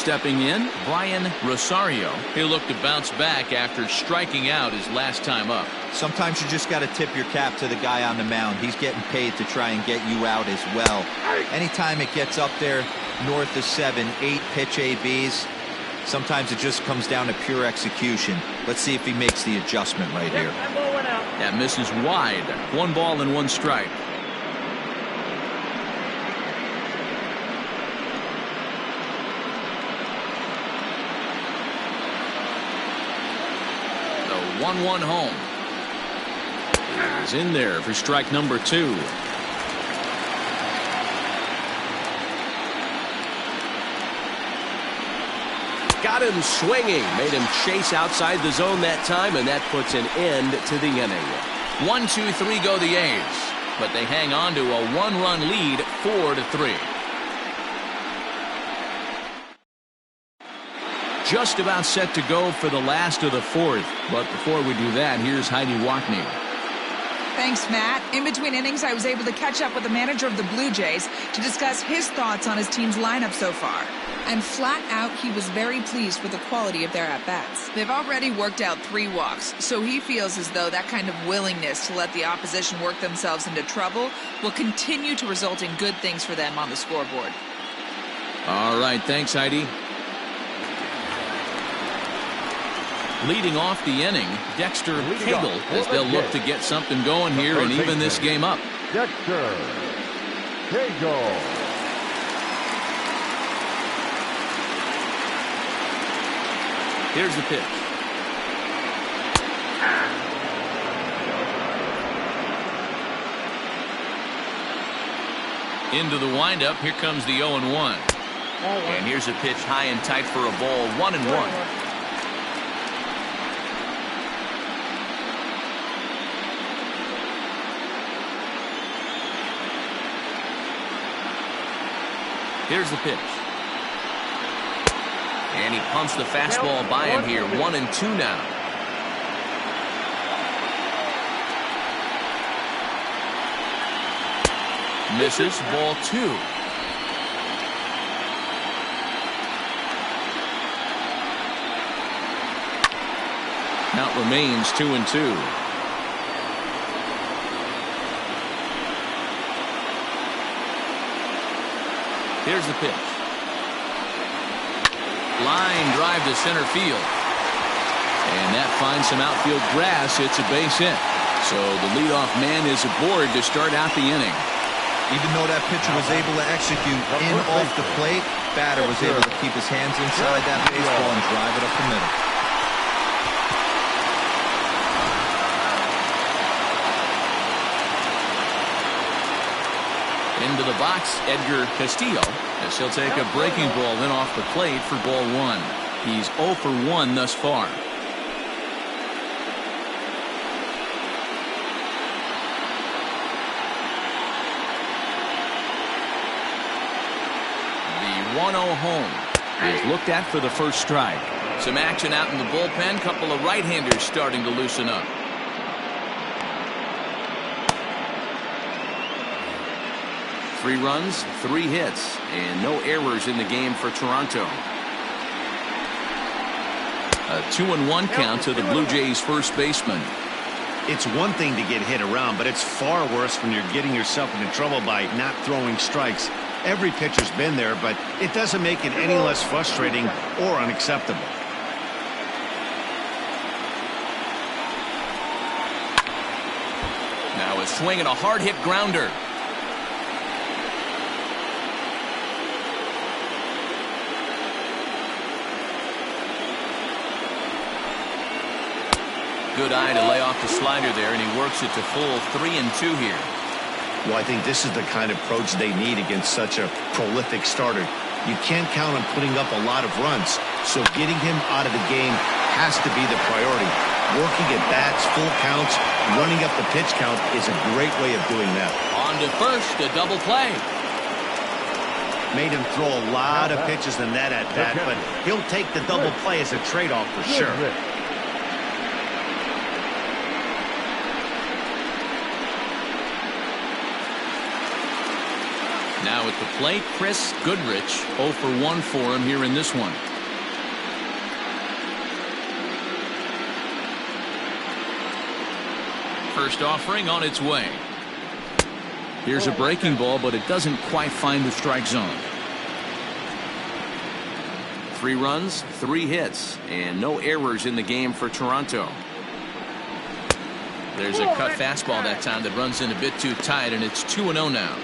Stepping in, Brian Rosario. He'll look to bounce back after striking out his last time up. Sometimes you just got to tip your cap to the guy on the mound. He's getting paid to try and get you out as well. Anytime it gets up there north of 7, 8 pitch ABs, sometimes it just comes down to pure execution. Let's see if he makes the adjustment right here. That misses wide. 1 ball and 1 strike. The 1-1 home. He's in there for strike number 2. Got him swinging. Made him chase outside the zone that time, and that puts an end to the inning. 1-2-3 go the A's, but they hang on to a 1-run lead, 4-3. Just about set to go for the last of the 4th, but before we do that, here's Heidi Walkney. Thanks, Matt. In between innings, I was able to catch up with the manager of the Blue Jays to discuss his thoughts on his team's lineup so far. And flat out, he was very pleased with the quality of their at-bats. They've already worked out 3 walks, so he feels as though that kind of willingness to let the opposition work themselves into trouble will continue to result in good things for them on the scoreboard. All right, thanks, Heidi. Leading off the inning, Dexter Cagle, as they'll look to get something going here and even this game up. Dexter Cagle. Here's the pitch. Into the windup. Here comes the 0-1. And here's a pitch high and tight for a ball. 1-1. Here's the pitch. And he pumps the fastball by him here. 1-2 now. Misses. Ball 2. Count remains 2-2. Here's the pitch. Line drive to center field. And that finds some outfield grass. It's a base hit. So the leadoff man is aboard to start out the inning. Even though that pitcher was able to execute in off the plate, batter was able to keep his hands inside that baseball and drive it up the middle. Into the box, Edgar Castillo, as he'll take a breaking ball in off the plate for ball 1. He's 0 for 1 thus far. The 1-0 home is looked at for the first strike. Some action out in the bullpen. Couple of right-handers starting to loosen up. Three runs, 3 hits, and no errors in the game for Toronto. A 2-1 count to the Blue Jays first baseman. It's one thing to get hit around, but it's far worse when you're getting yourself into trouble by not throwing strikes. Every pitcher's been there, but it doesn't make it any less frustrating or unacceptable. Now a swing and a hard-hit grounder. Good eye to lay off the slider there, and he works it to full 3-2 here. Well, I think this is the kind of approach they need against such a prolific starter. You can't count on putting up a lot of runs, so getting him out of the game has to be the priority. Working at bats, full counts, running up the pitch count is a great way of doing that. On to first, a double play. Made him throw a lot of pitches in that at bat, but he'll take the double play as a trade-off for sure. Now at the plate, Chris Goodrich. 0 for 1 for him here in this one. First offering on its way. Here's a breaking ball, but it doesn't quite find the strike zone. 3 runs, 3 hits, and no errors in the game for Toronto. There's a cut fastball that time that runs in a bit too tight, and it's 2-0 now.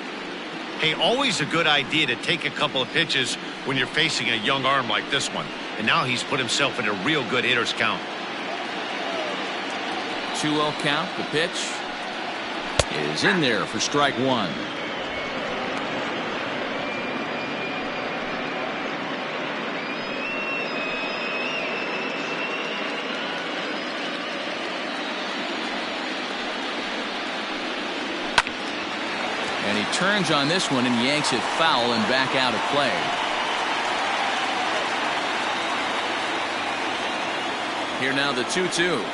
Hey, always a good idea to take a couple of pitches when you're facing a young arm like this one. And now he's put himself in a real good hitter's count. 2-0 count. The pitch is in there for strike 1. And he turns on this one and yanks it foul and back out of play. Here now the 2-2.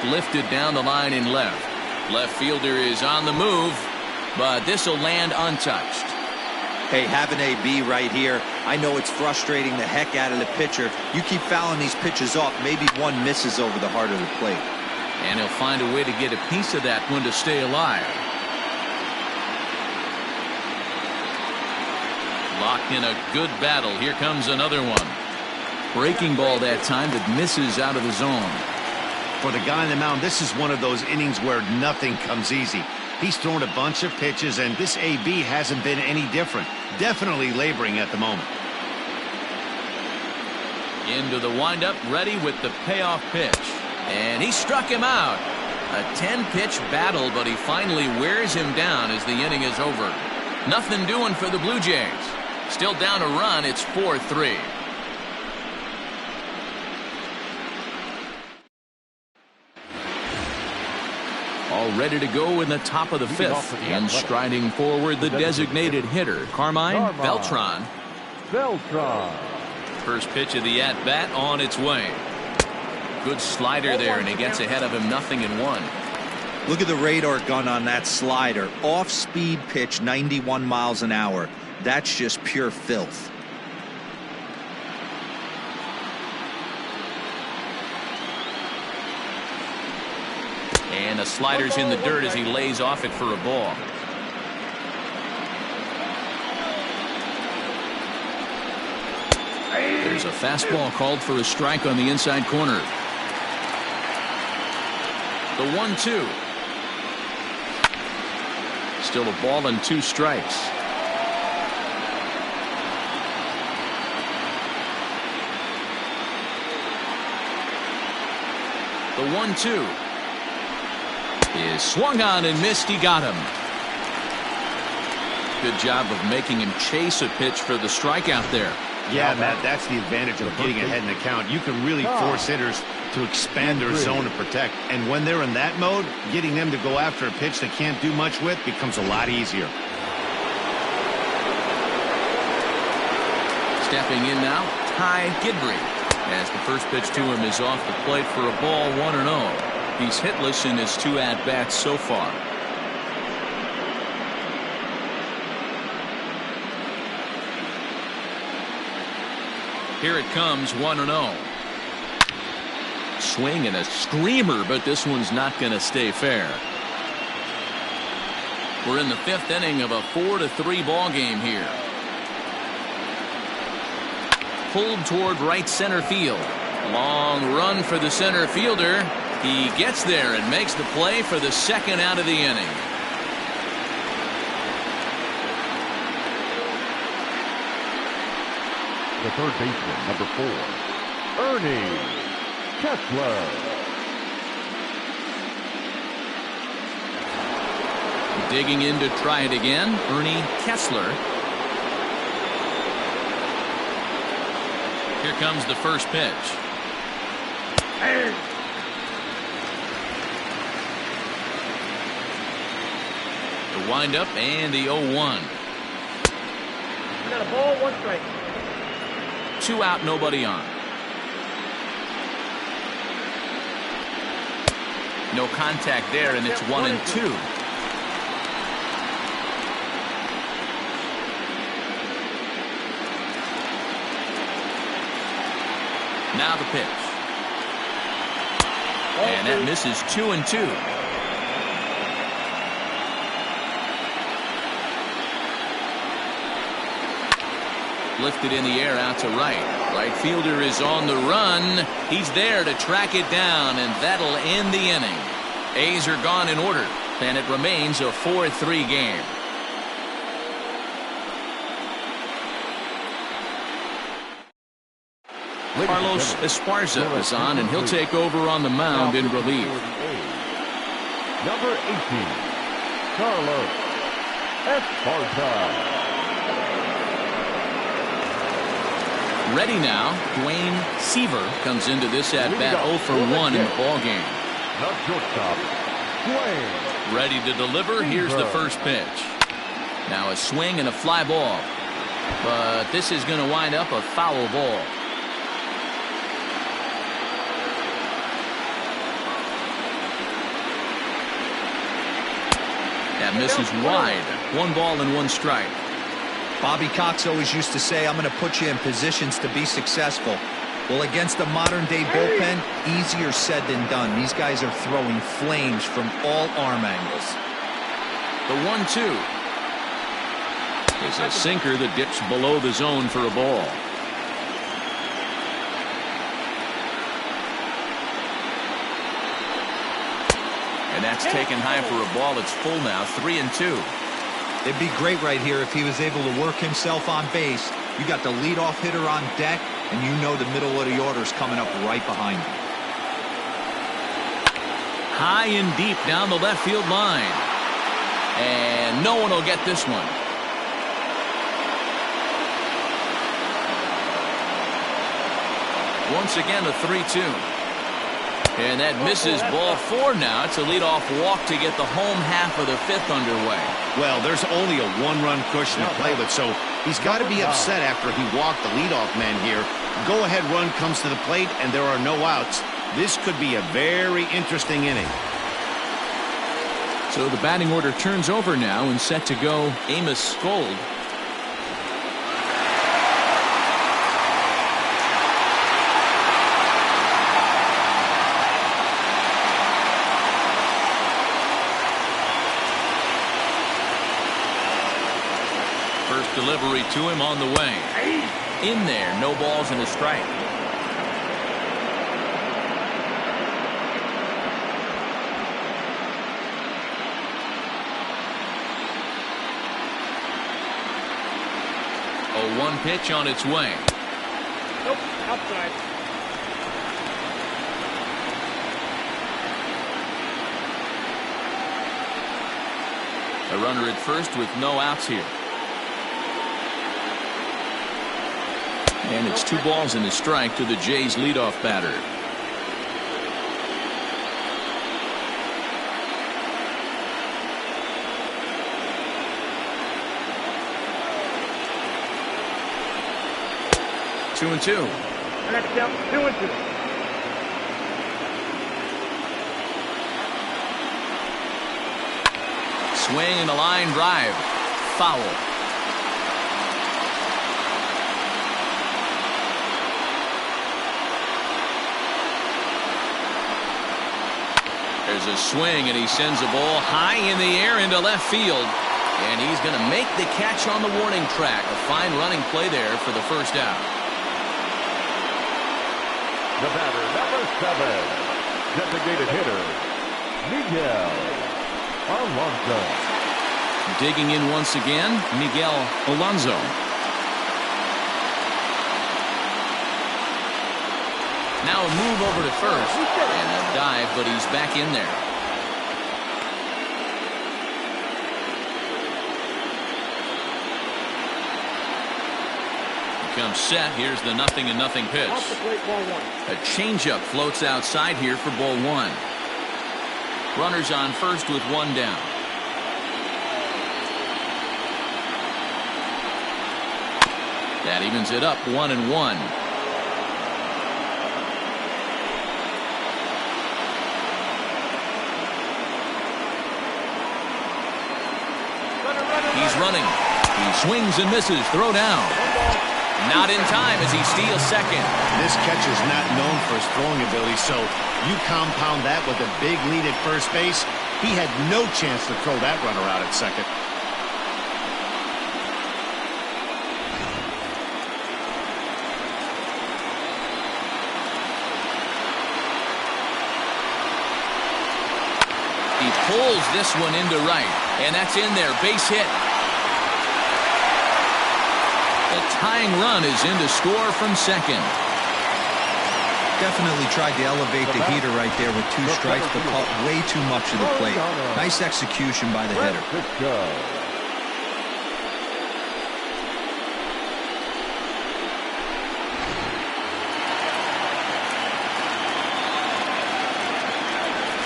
Lifted down the line in left. Left fielder is on the move, but this will land untouched. Hey, have an AB right here. I know it's frustrating the heck out of the pitcher. You keep fouling these pitches off, maybe one misses over the heart of the plate. And he'll find a way to get a piece of that one to stay alive. Locked in a good battle. Here comes another one. Breaking ball that time that misses out of the zone. For the guy on the mound, this is one of those innings where nothing comes easy. He's thrown a bunch of pitches, and this AB hasn't been any different. Definitely laboring at the moment. Into the windup, ready with the payoff pitch. And he struck him out. A 10-pitch battle, but he finally wears him down as the inning is over. Nothing doing for the Blue Jays. Still down a run. It's 4-3. All ready to go in the top of the 5th. And striding forward, the designated hitter, Carmine Beltran. First pitch of the at-bat on its way. Good slider there, and he gets ahead of him 0-1. Look at the radar gun on that slider. Off-speed pitch, 91 miles an hour. That's just pure filth. And the slider's in the dirt as he lays off it for a ball. There's a fastball called for a strike on the inside corner. The 1-2. Still a ball and 2 strikes. The 1-2 is swung on and missed. He got him. Good job of making him chase a pitch for the strikeout there. Yeah, Matt, that's the advantage of getting ahead in the count. You can really force hitters to expand their zone and protect. And when they're in that mode, getting them to go after a pitch they can't do much with becomes a lot easier. Stepping in now, Ty Gidry, as the first pitch to him is off the plate for a ball, 1-0. He's hitless in his 2 at-bats so far. Here it comes, 1-0. Swing and a screamer, but this one's not going to stay fair. We're in the 5th inning of a 4-3 ball game here. Pulled toward right center field. Long run for the center fielder. He gets there and makes the play for the 2nd out of the inning. The third baseman, number 4, Ernie Kessler. Digging in to try it again, Ernie Kessler. Here comes the first pitch. The windup and the 0-1. You got a ball, 1 strike. 2 out, nobody on. No contact there, and it's 1-2. Now the pitch. And that misses 2-2. Lifted in the air out to right. Right fielder is on the run. He's there to track it down, and that'll end the inning. A's are gone in order, and it remains a 4-3 game. Carlos Esparza is on, and he'll take over on the mound in relief. Number 18, Carlos Esparza. Ready now, Dwayne Seaver comes into this at-bat 0 for 1 in the ballgame. The shortstop, Dwayne. Ready to deliver. Here's the first pitch. Now a swing and a fly ball. But this is going to wind up a foul ball. That misses wide. 1 ball and 1 strike. Bobby Cox always used to say, I'm going to put you in positions to be successful. Well, against a modern-day bullpen, easier said than done. These guys are throwing flames from all arm angles. The 1-2 is a sinker that dips below the zone for a ball. And that's taken high for a ball. It's full now, 3-2. It'd be great right here if he was able to work himself on base. You got the leadoff hitter on deck, and you know the middle of the order is coming up right behind him. High and deep down the left field line. And no one will get this one. Once again, a 3-2. And that misses ball 4 now. It's a leadoff walk to get the home half of the 5th underway. Well, there's only a 1-run cushion to play with, so he's got to be upset after he walked the leadoff man here. Go-ahead run comes to the plate, and there are no outs. This could be a very interesting inning. So the batting order turns over now, and set to go Amos Skold. Delivery to him on the way. In there, no balls and a strike. A 1 pitch on its way. Nope, outside. A runner at first with no outs here. And it's 2 balls and a strike to the Jays leadoff batter. Two and 2. Next up, 2-2. Swing and a line drive. Foul. There's a swing, and he sends a ball high in the air into left field. And he's going to make the catch on the warning track. A fine running play there for the first out. The batter, number 7, designated hitter, Miguel Alonso. Digging in once again, Miguel Alonso. Now a move over to first, and a dive, but he's back in there. comes set. Here's the 0-0 pitch. Off the plate, ball one. A changeup floats outside here for ball one. Runners on first with one down. That evens it up 1-1. He's running. He swings and misses. Throw down. Not in time as he steals second. This catcher's not known for his throwing ability, so you compound that with a big lead at first base. He had no chance to throw that runner out at second. He pulls this one into right, and that's in there. Base hit. The tying run is in to score from second. Definitely tried to elevate the heater right there with 2 strikes, but caught way too much of the plate. Nice execution by the hitter.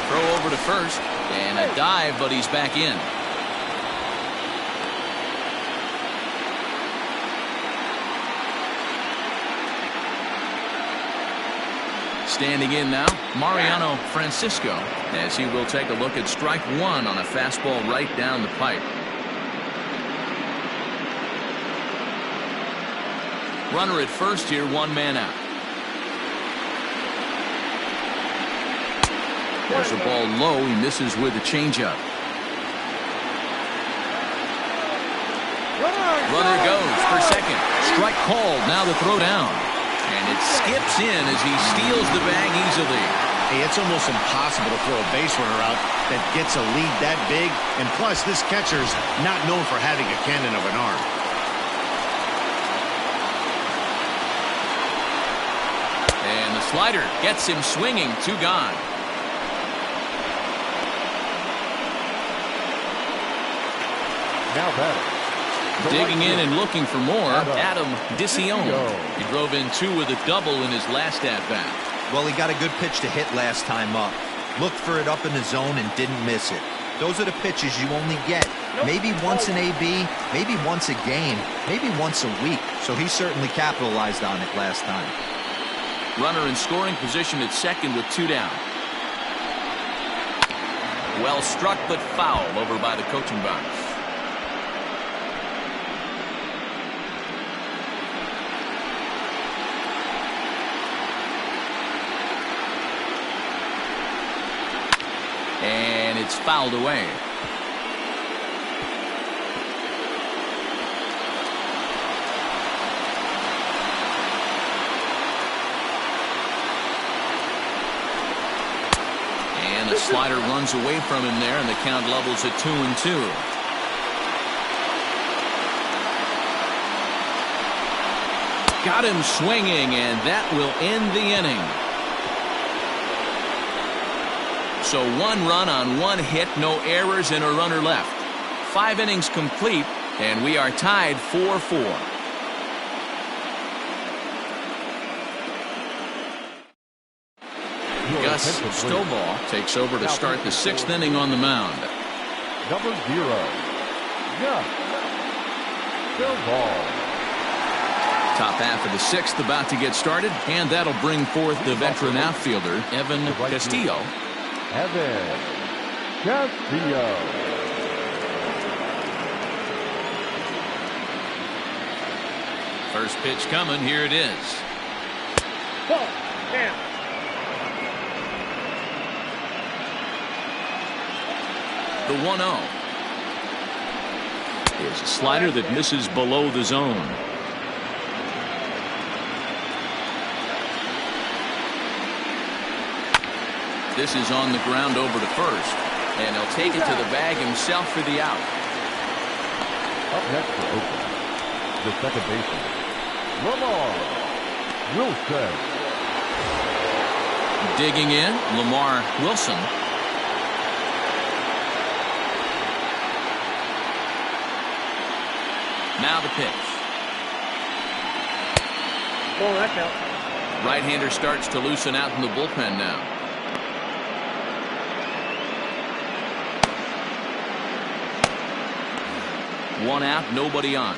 Throw over to first, and a dive, but he's back in. Standing in now, Mariano Francisco, as he will take a look at strike one on a fastball right down the pipe. Runner at first here, 1 man out. There's a ball low. He misses with a changeup. Runner goes for second. Strike called. Now the throw down. And it skips in as he steals the bag easily. Hey, it's almost impossible to throw a base runner out that gets a lead that big. And plus, this catcher's not known for having a cannon of an arm. And the slider gets him swinging. 2 gone. Now batting. Digging in and looking for more, Adam Dicione. He drove in 2 with a double in his last at-bat. Well, he got a good pitch to hit last time up. Looked for it up in the zone and didn't miss it. Those are the pitches you only get maybe once in AB, maybe once a game, maybe once a week. So he certainly capitalized on it last time. Runner in scoring position at second with 2 down. Well struck but foul over by the coaching box. And it's fouled away. And the slider runs away from him there, and the count levels at 2-2. Got him swinging, and that will end the inning. So 1 run on 1 hit, no errors, and a runner left. 5 innings complete, and we are tied 4-4. Gus Stovall takes over to start the 6th inning on the mound. Number 0. Gus Stovall. Top half of the 6th about to get started, and that'll bring forth the veteran outfielder, Evan Castillo. Evan Castillo. First pitch coming. Here it is. Ball. Down. The 1-0. Here's a slider that misses below the zone. This is on the ground over to first, and he'll take it to the bag himself for the out. Up next for Oakland, the second baseman, Lamar Wilson. Digging in, Lamar Wilson. Now the pitch. Ball, that counts. Right-hander starts to loosen out in the bullpen now. One out, nobody on.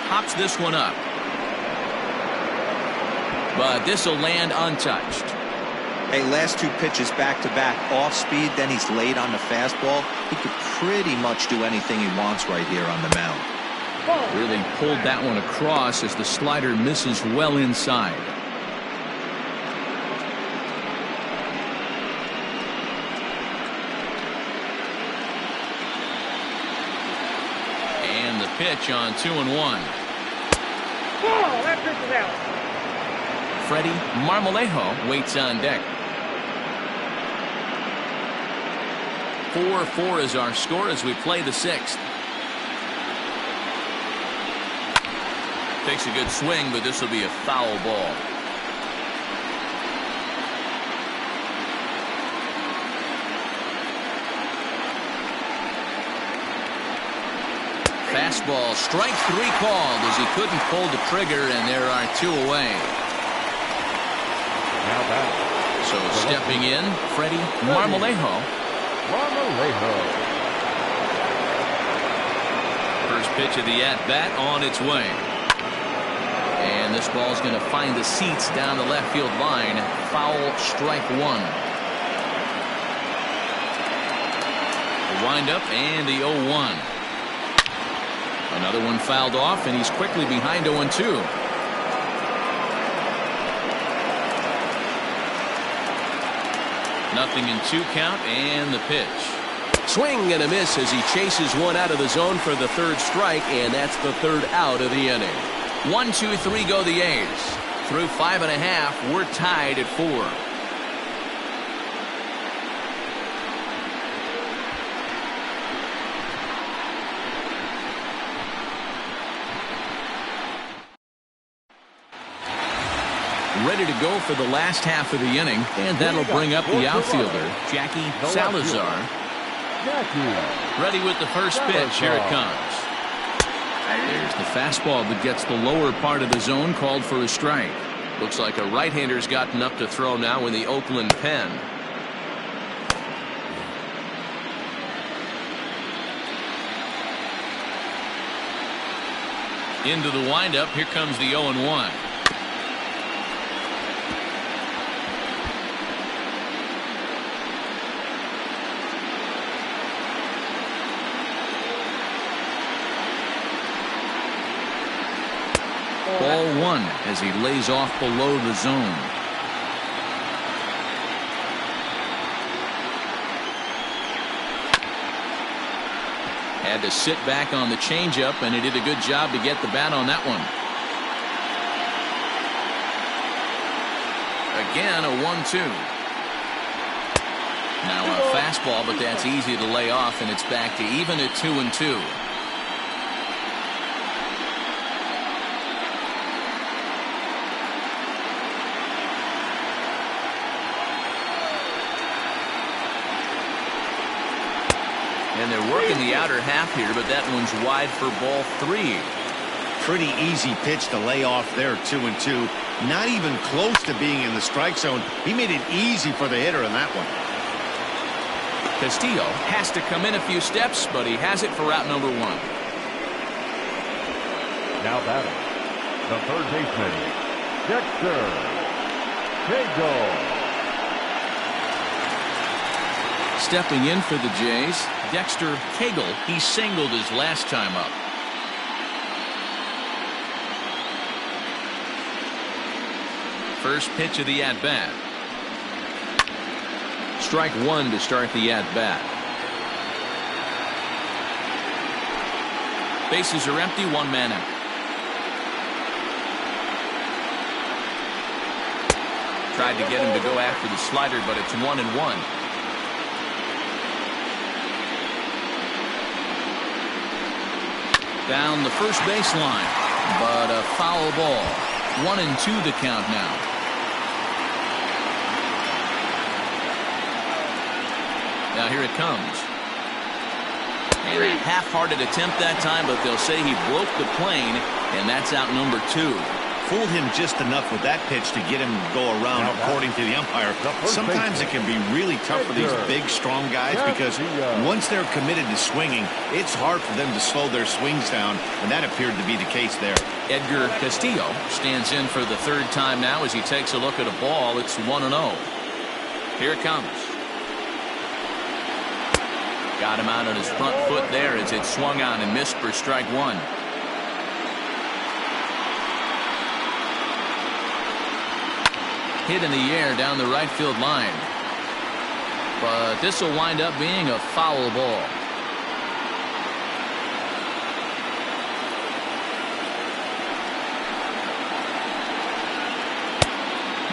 Hops this one up. But this will land untouched. Hey, last two pitches back-to-back off speed, then he's laid on the fastball. He could pretty much do anything he wants right here on the mound. Really pulled that one across as the slider misses well inside. And the pitch on 2-1. Ball, that pitch is out. Freddie Marmolejo waits on deck. 4-4 is our score as we play the sixth. Takes a good swing, but this will be a foul ball. Fastball, strike three called as he couldn't pull the trigger, and there are two away. Now batting. So stepping in, Freddie Marmolejo. First pitch of the at-bat on its way. And this ball's going to find the seats down the left field line. Foul, strike one. The windup and the 0-1. Another one fouled off, and he's quickly behind 0-2. Nothing in 2 count, and the pitch. Swing and a miss as he chases one out of the zone for the third strike, and that's the third out of the inning. 1, 2, 3 go the A's. Through 5.5, we're tied at 4. Ready to go for the last half of the inning, and that'll bring up the outfielder, Jackie Salazar. Ready with the first pitch. Here it comes. There's the fastball that gets the lower part of the zone, called for a strike. Looks like a right-hander's gotten up to throw now in the Oakland pen. Into the windup. Here comes the 0-1. Ball one as he lays off below the zone. Had to sit back on the changeup, and he did a good job to get the bat on that one. Again, a 1-2. Now a fastball, but that's easy to lay off, and it's back to even at 2-2. And they're working the outer half here, but that one's wide for ball 3. Pretty easy pitch to lay off there, 2-2. Not even close to being in the strike zone. He made it easy for the hitter in that one. Castillo has to come in a few steps, but he has it for out number 1. Now batting, the third baseman, Dexter Cagle. Stepping in for the Jays, Dexter Cagle. He singled his last time up. First pitch of the at-bat. Strike one to start the at-bat. Bases are empty, one man out. Tried to get him to go after the slider, but it's 1-1. Down the first baseline, but a foul ball. 1-2 the count now. Now here it comes. And a half-hearted attempt that time, but they'll say he broke the plane, and that's out number 2. Fooled him just enough with that pitch to get him to go around, according to the umpire. Sometimes it can be really tough for these big, strong guys because once they're committed to swinging, it's hard for them to slow their swings down, and that appeared to be the case there. Edgar Castillo stands in for the 3rd time now as he takes a look at a ball. It's 1-0. Here it comes. Got him out on his front foot there as it swung on and missed for strike 1. Hit in the air down the right field line. But this will wind up being a foul ball.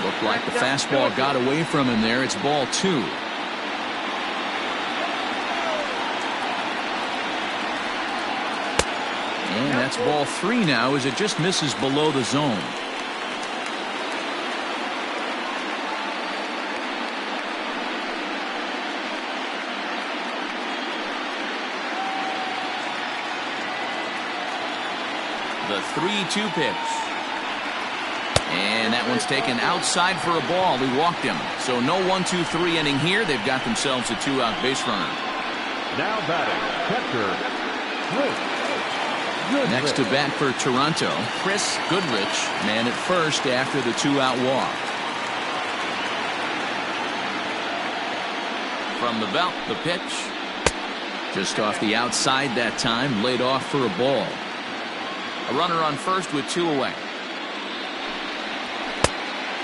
Looked like the fastball got away from him there. It's ball 2. And that's ball 3 now as it just misses below the zone. The 3-2 pitch. And that one's taken outside for a ball. He walked him. So no 1-2-3 inning here. They've got themselves a 2-out base runner. Now batting, catcher, Chris. Next to bat for Toronto, Chris Goodrich, man at first after the 2-out walk. From the belt, the pitch. Just off the outside that time, laid off for a ball. A runner on first with 2 away.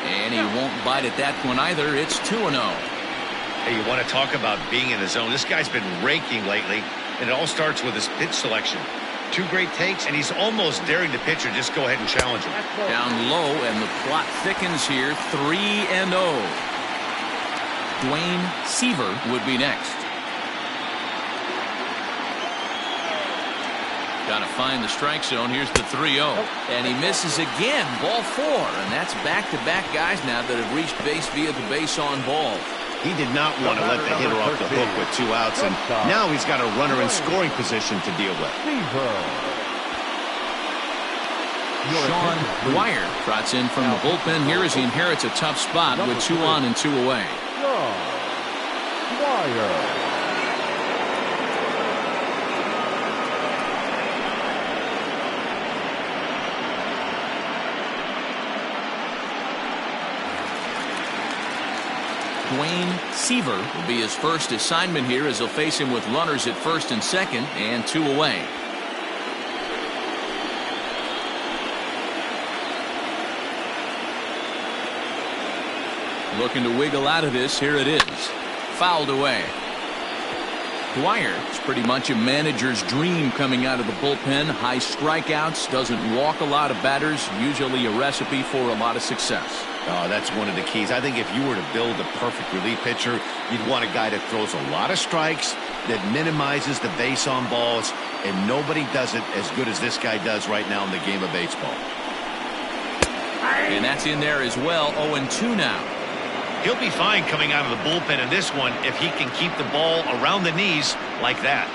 And he won't bite at that one either. It's 2-0. Hey, you want to talk about being in the zone? This guy's been raking lately, and it all starts with his pitch selection. 2 great takes, and he's almost daring the pitcher just go ahead and challenge him. Down low, and the plot thickens here. 3-0. Dwayne Seaver would be next. Got to find the strike zone. Here's the 3-0. And he misses again. Ball 4. And that's back-to-back guys now that have reached base via the base on ball. He did not want to let the hitter off the hook with 2 outs, and now he's got a runner in scoring position to deal with. Sean Dwyer trots in from the bullpen here as he inherits a tough spot with 2 on and 2 away. Dwyer. Dwayne Seaver will be his first assignment here as he'll face him with runners at first and second and 2 away. Looking to wiggle out of this. Here it is. Fouled away. Dwyer is pretty much a manager's dream coming out of the bullpen. High strikeouts, doesn't walk a lot of batters, usually a recipe for a lot of success. Oh, that's one of the keys. I think if you were to build a perfect relief pitcher, you'd want a guy that throws a lot of strikes, that minimizes the base on balls, and nobody does it as good as this guy does right now in the game of baseball. And that's in there as well. 0-2 now. He'll be fine coming out of the bullpen in this one if he can keep the ball around the knees like that.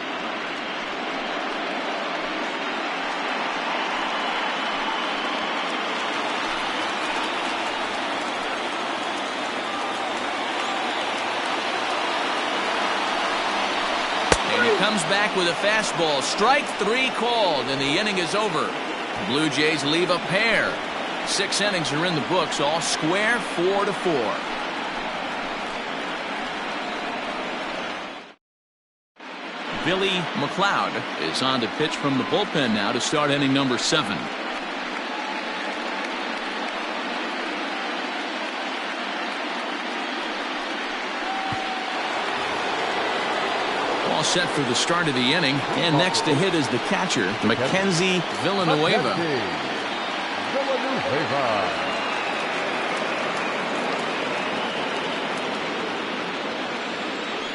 And he comes back with a fastball. Strike 3 called, and the inning is over. The Blue Jays leave a pair. 6 innings are in the books, all square, 4-4. Billy McLeod is on to pitch from the bullpen now to start inning number 7. All set for the start of the inning, and next to hit is the catcher, Mackenzie Villanueva.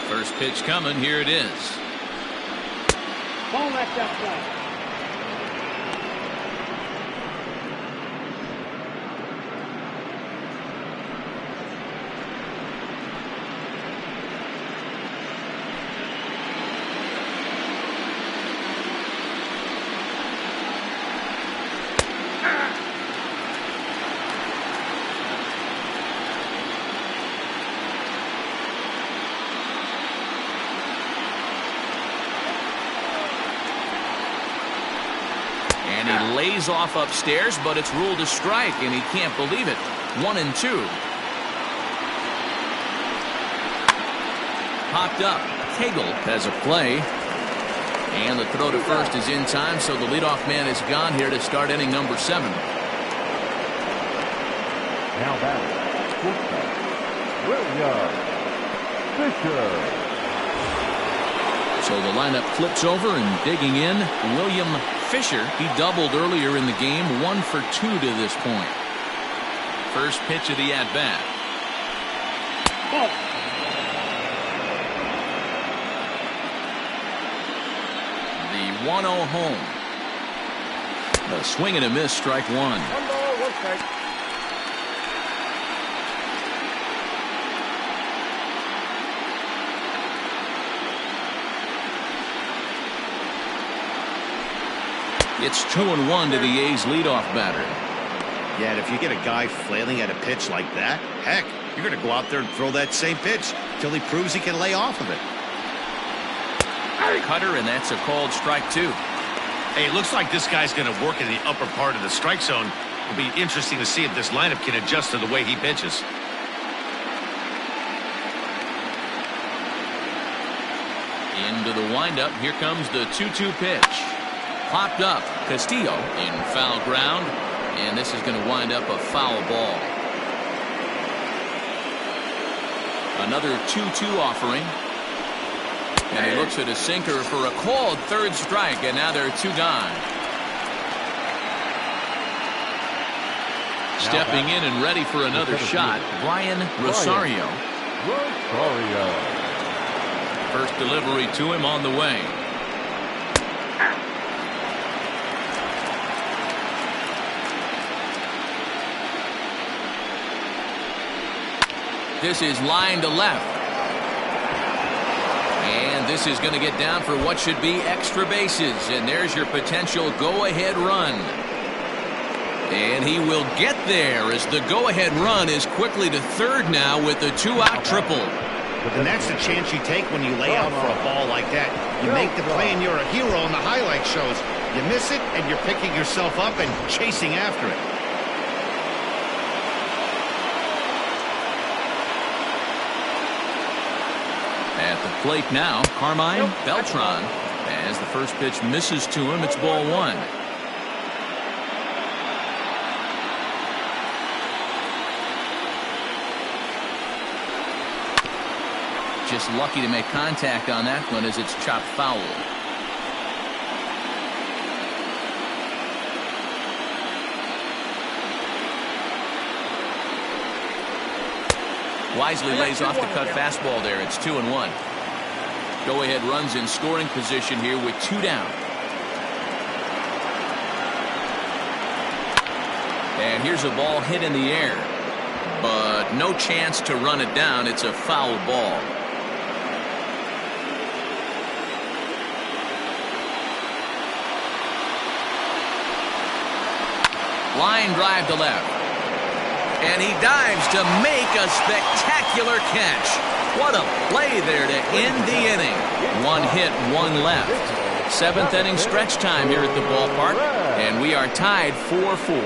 First pitch coming. Here it is. Ball left outside. And he lays off upstairs, but it's ruled a strike, and he can't believe it. 1-2. Popped up. Cagle has a play. And the throw to first is in time, so the leadoff man is gone here to start inning number 7. Now back, William Fisher. So the lineup flips over and digging in, William Fisher. He doubled earlier in the game, 1 for 2 to this point. First pitch of the at-bat. The 1-0 home. A swing and a miss, strike 1. 1 ball, 1 strike. It's 2-1 to the A's leadoff batter. Yeah, and if you get a guy flailing at a pitch like that, heck, you're going to go out there and throw that same pitch till he proves he can lay off of it. Cutter, and that's a called strike 2. Hey, it looks like this guy's going to work in the upper part of the strike zone. It'll be interesting to see if this lineup can adjust to the way he pitches. Into the windup. Here comes the 2-2 pitch. Popped up. Castillo in foul ground. And this is going to wind up a foul ball. Another 2-2 offering. And he looks at a sinker for a called third strike. And now there are 2 gone. Stepping in and ready for another shot, Brian Rosario. First delivery to him on the way. This is line to left. And this is going to get down for what should be extra bases. And there's your potential go-ahead run. And he will get there as the go-ahead run is quickly to third now with a 2-out triple. And that's the chance you take when you lay out for a ball like that. You make the play and you're a hero on the highlight shows. You miss it and you're picking yourself up and chasing after it. At the plate now, Carmine Beltran. As the first pitch misses to him, it's ball 1. Just lucky to make contact on that one as it's chopped foul. Wisely lays off the cut fastball there. It's 2-1. Go-ahead runs in scoring position here with 2 down. And here's a ball hit in the air. But no chance to run it down. It's a foul ball. Line drive to left. And he dives to make a spectacular catch. What a play there to end the inning. 1 hit, 1 left. 7th inning stretch time here at the ballpark. And we are tied 4-4.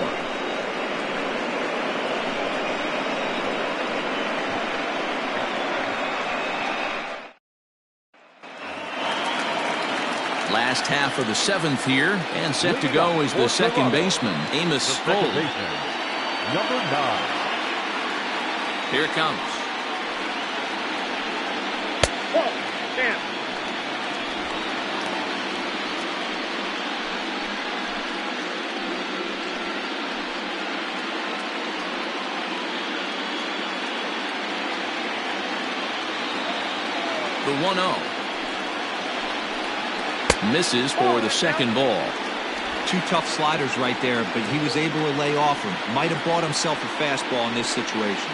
Last half of the 7th here, and set to go is the second baseman, Amos Stoll. Number 9. Here it comes. Damn. The 1-0. Misses for the second ball. 2 tough sliders right there, but he was able to lay off him. Might have bought himself a fastball in this situation.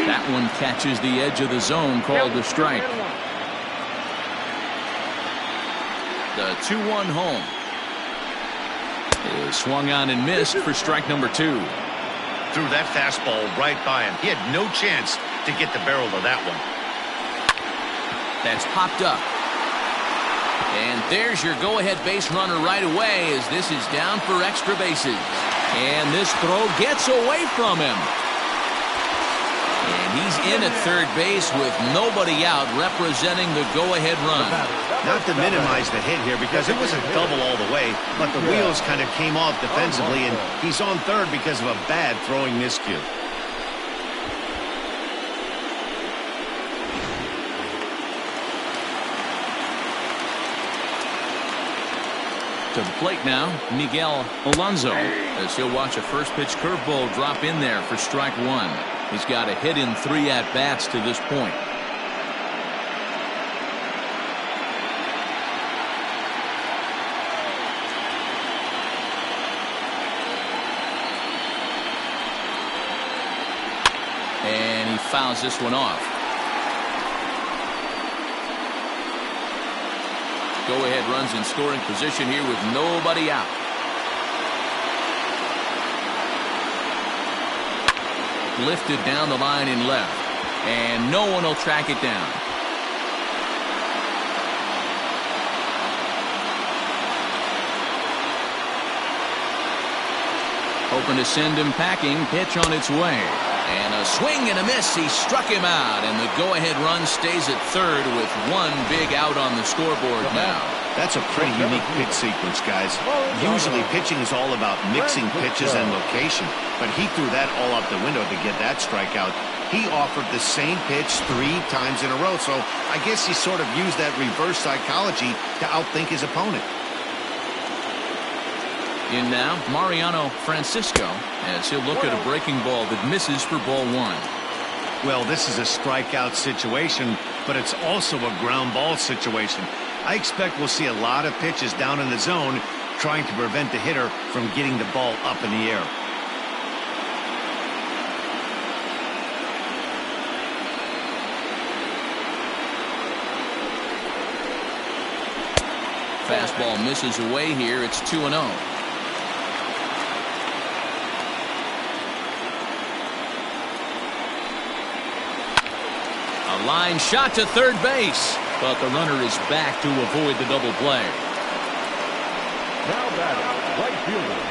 That one catches the edge of the zone, called a strike. The 2-1 home is swung on and missed for strike number 2. Threw that fastball right by him. He had no chance to get the barrel of that one. That's popped up. And there's your go-ahead base runner right away as this is down for extra bases. And this throw gets away from him. And he's in at third base with nobody out representing the go-ahead run. Not to minimize the hit here because it was a double all the way, but the wheels kind of came off defensively, and he's on third because of a bad throwing miscue. To the plate now, Miguel Alonso, as he'll watch a first pitch curveball drop in there for strike one. He's got a hit in 3 at-bats to this point. And he fouls this one off. Go-ahead runs in scoring position here with nobody out. Lifted down the line in left. And no one will track it down. Hoping to send him packing. Pitch on its way. And a swing and a miss. He struck him out. And the go-ahead run stays at third with one big out on the scoreboard now. That's a pretty unique pitch sequence, guys. Usually pitching is all about mixing pitches and location, but he threw that all out the window to get that strikeout. He offered the same pitch 3 times in a row, so I guess he sort of used that reverse psychology to outthink his opponent. In now, Mariano Francisco, as he'll look at a breaking ball that misses for ball one. Well, this is a strikeout situation, but it's also a ground ball situation. I expect we'll see a lot of pitches down in the zone trying to prevent the hitter from getting the ball up in the air. Fastball misses away here. It's 2-0. A line shot to third base, but the runner is back to avoid the double play. Now batting, right fielder,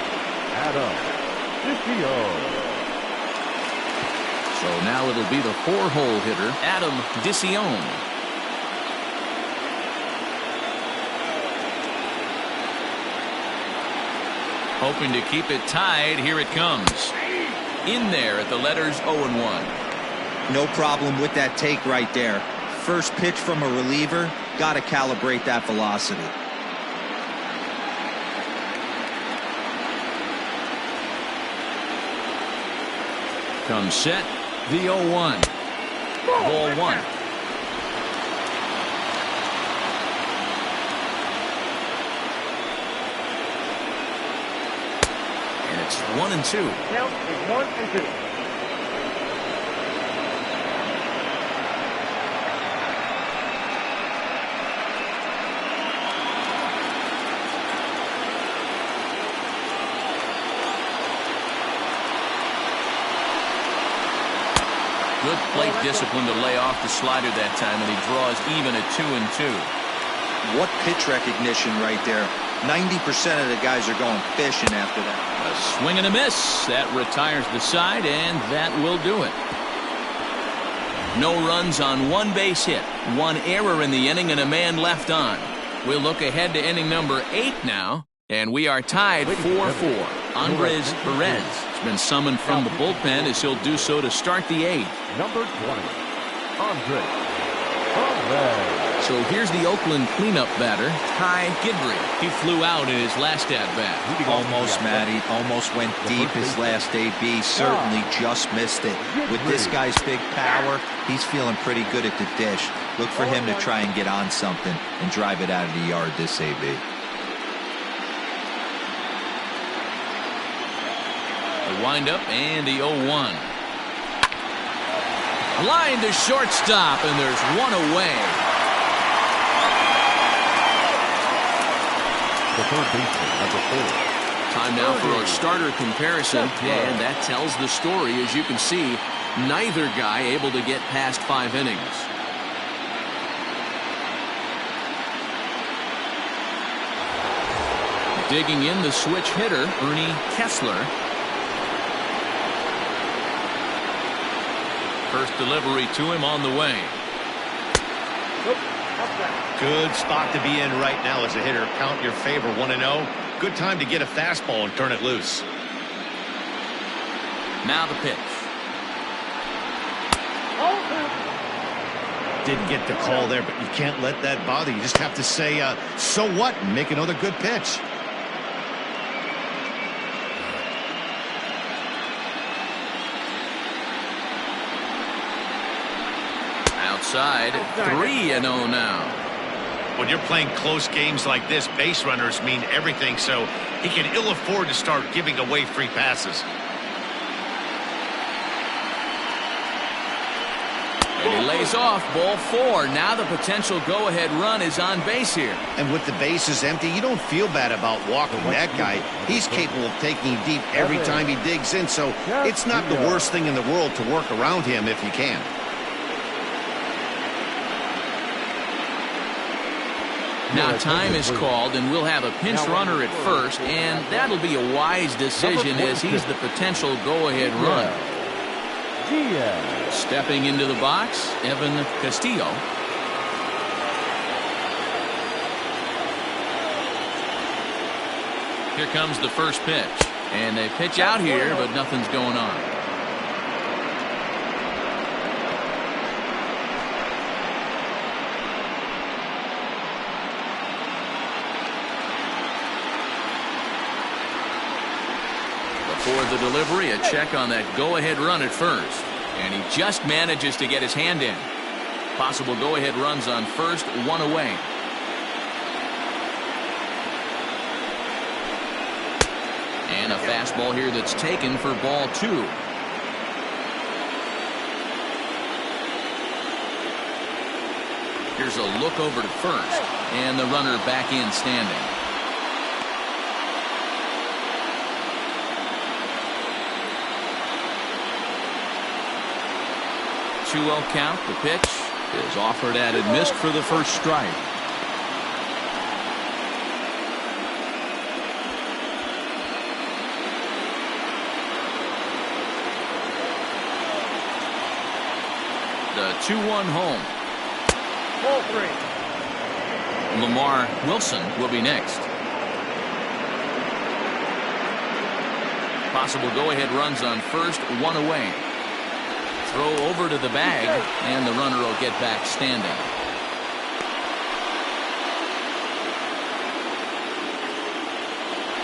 Adam Dicio. So now it'll be the 4-hole hitter, Adam Dicio. Hoping to keep it tied. Here it comes. In there at the letters 0-1. No problem with that take right there. First pitch from a reliever, got to calibrate that velocity. Comes set, the 0-1. Ball one. And it's 1-2. Count is 1-2. Good plate discipline to lay off the slider that time, and he draws even at 2-2. What pitch recognition right there. 90% of the guys are going fishing after that. A swing and a miss. That retires the side, and that will do it. No runs on one base hit. One error in the inning and a man left on. We'll look ahead to inning number 8 now, and we are tied 4-4. Andres Perez has been summoned from the bullpen as he'll do so to start the 8th. Number 20, Andres Perez. So here's the Oakland cleanup batter, Ty Gidry. He flew out in his last at-bat. Almost, Matty. Almost went deep his last AB. Certainly just missed it. With this guy's big power, he's feeling pretty good at the dish. Look for him to try and get on something and drive it out of the yard this AB. The windup and the 0-1. Line to shortstop, and there's one away. The third baseman, number 4. Time now for our starter comparison, and that tells the story. As you can see, neither guy able to get past 5 innings. Digging in, the switch hitter, Ernie Kessler. First delivery to him on the way. Good spot to be in right now as a hitter. Count your favor, 1-0. Good time to get a fastball and turn it loose. Now the pitch. Didn't get the call there, but you can't let that bother you. Just have to say, so what, and make another good pitch. Outside, 3-0 now. When you're playing close games like this, base runners mean everything, so he can ill afford to start giving away free passes. And he lays off, ball 4. Now the potential go-ahead run is on base here. And with the bases empty, you don't feel bad about walking that guy. He's capable of taking deep every time he digs in, so it's not the worst thing in the world to work around him if you can. Now time is called, and we'll have a pinch runner at first, and that'll be a wise decision as he's the potential go-ahead run. Stepping into the box, Evan Castillo. Here comes the first pitch, and they pitch out here, but nothing's going on. For the delivery, a check on that go-ahead run at first. And he just manages to get his hand in. Possible go-ahead runs on first, 1 away. And a fastball here that's taken for ball 2. Here's a look over to first. And the runner back in standing. Count. The pitch is offered at and missed for the first strike. The 2-1 home. Ball 3. Lamar Wilson will be next. Possible go-ahead runs on first, 1 away. Throw over to the bag, and the runner will get back standing.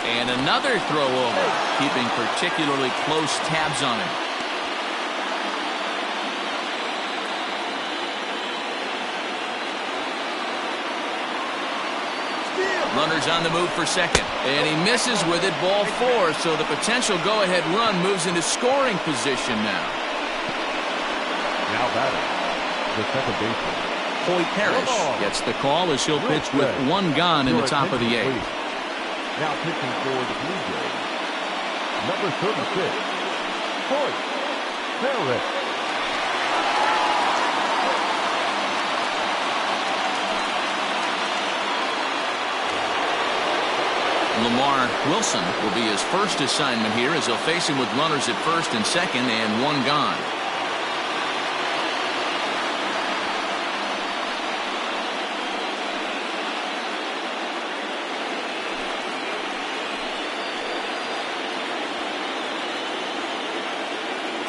And another throw over, keeping particularly close tabs on him. Runner's on the move for second, and he misses with it, ball 4, so the potential go-ahead run moves into scoring position now. Now batting, the second baseman, Hoyt Parrish gets the call as he'll pitch with 1 gone in the top of the 8th. Now pitching for the Blue Jays, number 36, Hoyt Parrish. Lamar Wilson will be his first assignment here as he'll face him with runners at first and second and 1 gone.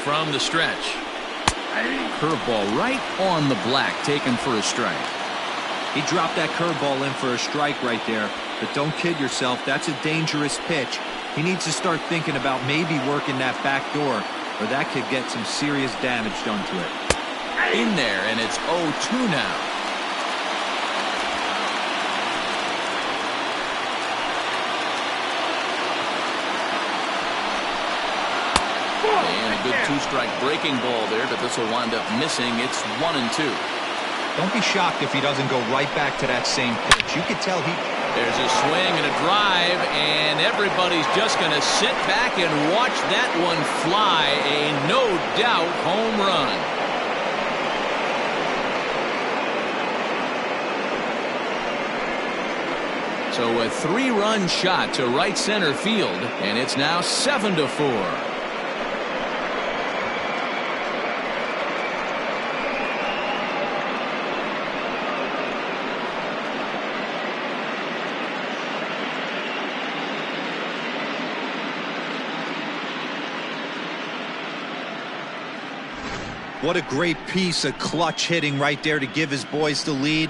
From the stretch. Curveball right on the black, taken for a strike. He dropped that curveball in for a strike right there. But don't kid yourself, that's a dangerous pitch. He needs to start thinking about maybe working that back door, or that could get some serious damage done to it. In there, and it's 0-2 now. And a good 2-strike breaking ball there, but this will wind up missing. It's 1-2. Don't be shocked if he doesn't go right back to that same pitch. You could tell There's a swing and a drive, and everybody's just going to sit back and watch that one fly. A no-doubt home run. So a 3-run shot to right center field, and it's now 7-4. What a great piece of clutch hitting right there to give his boys the lead.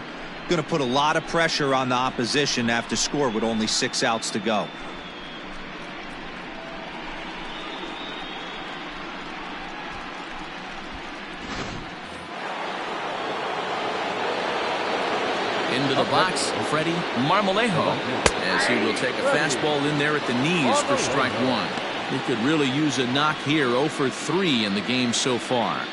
Going to put a lot of pressure on the opposition to have to score with only 6 outs to go. Into the box, Freddie Marmolejo, as he will take a fastball in there at the knees for strike 1. He could really use a knock here. 0 for 3 in the game so far.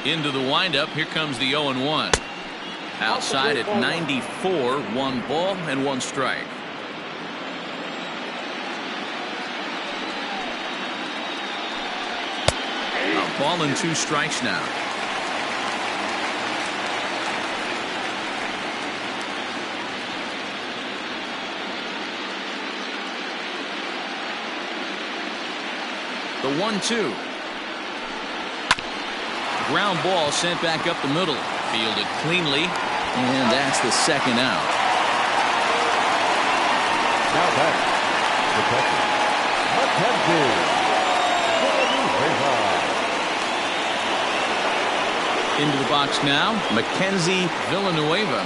Into the windup. Here comes the 0-1. Outside at 94, 1 ball and 1 strike. A ball and 2 strikes now. The 1-2. Ground ball sent back up the middle. Fielded cleanly, and that's the 2nd out. Now back, the catcher, Mackenzie. Into the box now, Mackenzie Villanueva.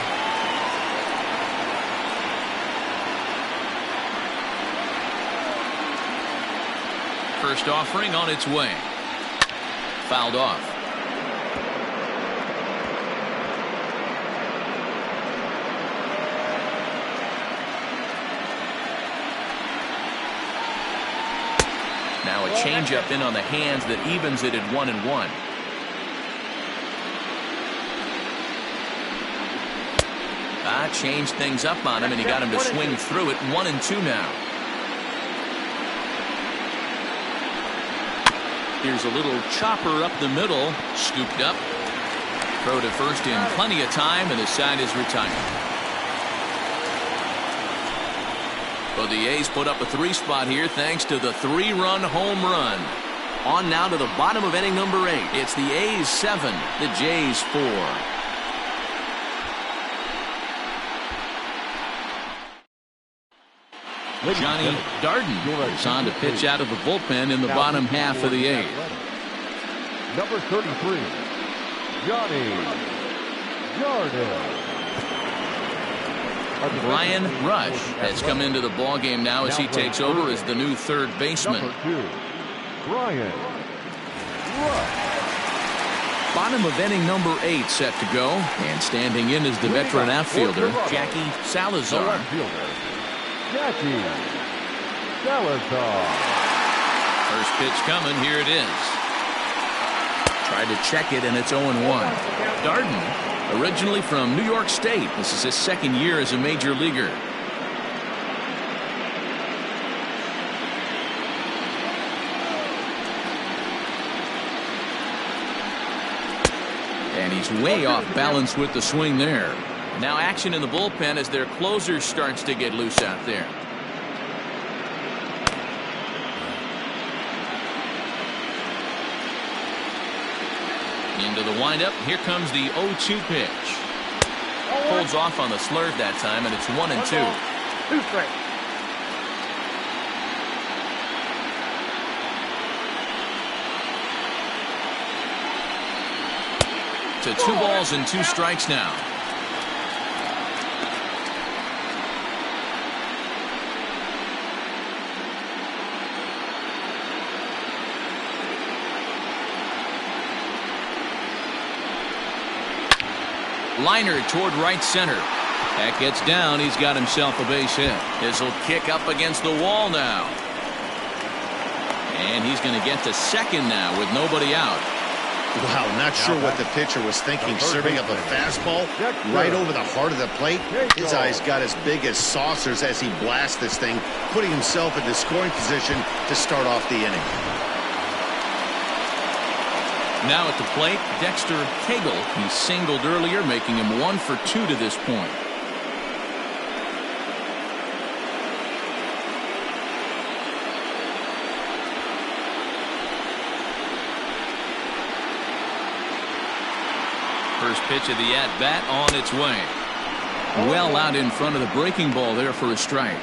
First offering on its way. Fouled off. Now a changeup in on the hands that evens it at 1-1. Changed things up on him, and he got him to swing through it. 1-2 now. Here's a little chopper up the middle, scooped up. Throw to first in plenty of time, and the side is retired. Well, the A's put up a 3 spot here thanks to the 3-run home run. On now to the bottom of inning number 8. It's the A's 7, the Jays 4. Johnny Darden is on to pitch out of the bullpen in the bottom half of the 8th. Number 33, Johnny Darden. Brian Rush has come into the ballgame now as he takes over as the new 3rd baseman. Number 2, Brian Rush. Bottom of inning number 8 set to go, and standing in is the veteran outfielder Jackie Salazar. Jackie Salazar. First pitch coming. Here it is. Tried to check it, and it's 0-1. Darden, originally from New York State. This is his 2nd year as a major leaguer. And he's way off balance with the swing there. Now action in the bullpen as their closer starts to get loose out there. Into the windup. Here comes the 0-2 pitch. Holds off on the slurve that time, and it's 1-2. 2 strikes. To 2 balls and 2 strikes now. Liner toward right center. That gets down. He's got himself a base hit. This will kick up against the wall now. And he's going to get to second now with nobody out. Wow, not sure what the pitcher was thinking, serving up a fastball right over the heart of the plate. His eyes got as big as saucers as he blasts this thing, putting himself in the scoring position to start off the inning. Now at the plate, Dexter Cagle. He singled earlier, making him 1 for 2 to this point. First pitch of the at-bat on its way. Well out in front of the breaking ball there for a strike.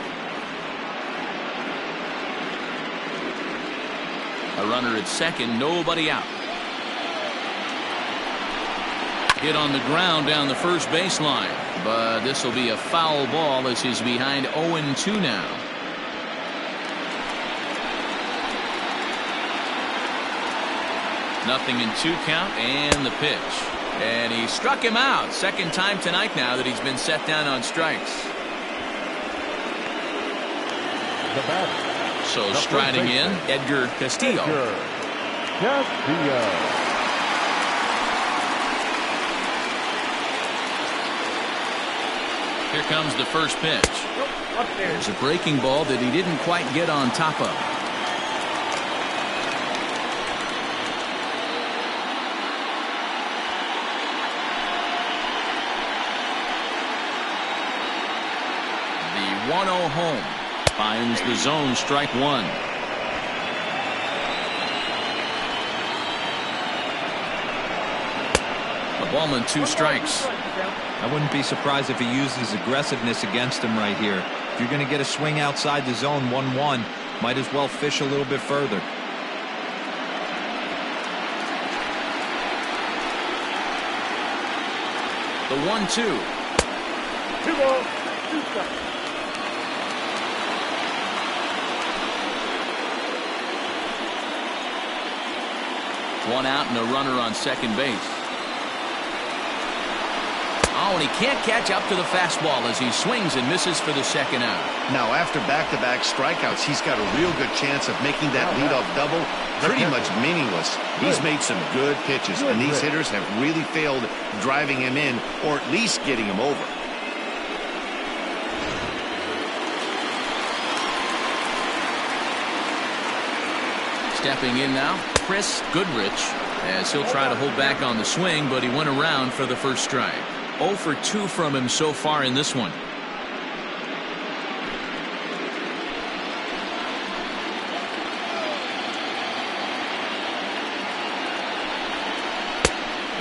A runner at second, nobody out. Hit on the ground down the first baseline, but this will be a foul ball as he's behind 0-2 now. Nothing in 2 count, and the pitch. And he struck him out. Second time tonight now that he's been set down on strikes. So striding in, Edgar Castillo. Here comes the first pitch. There's a breaking ball that he didn't quite get on top of. The 1-0 home finds the zone, strike 1. A ball and 2 strikes. I wouldn't be surprised if he uses aggressiveness against him right here. If you're going to get a swing outside the zone 1-1, might as well fish a little bit further. The 1-2. 2 balls, 2 strikes. One out and a runner on second base. Oh, and he can't catch up to the fastball as he swings and misses for the second out. Now, after back-to-back strikeouts, he's got a real good chance of making that leadoff double pretty much meaningless. He's made some good pitches, and these hitters have really failed driving him in or at least getting him over. Stepping in now, Chris Goodrich, as he'll try to hold back on the swing, but he went around for the first strike. 0 for 2 from him so far in this one.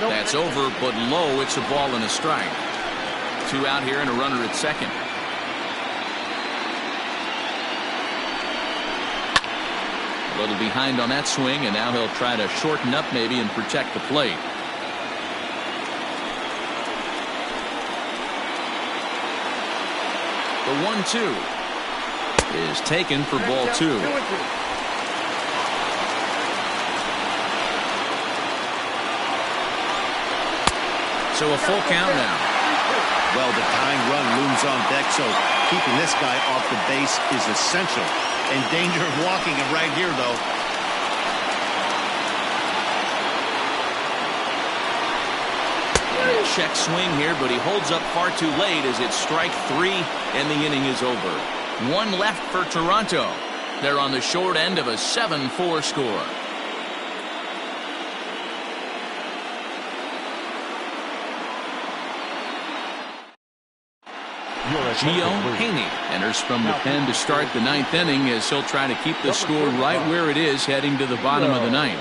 That's over, but low. It's a ball and a strike. 2 out here and a runner at second. A little behind on that swing, and now he'll try to shorten up maybe and protect the plate. The 1-2 is taken for ball 2. So a full count now. Well, the tying run looms on deck, so keeping this guy off the base is essential. In danger of walking him right here, though. Check swing here, but he holds up far too late as it's strike 3 and the inning is over. 1 left for Toronto. They're on the short end of a 7-4 score. Gio Haney enters from the pen to start the 9th inning as he'll try to keep the score right where it is heading to the bottom of the 9th.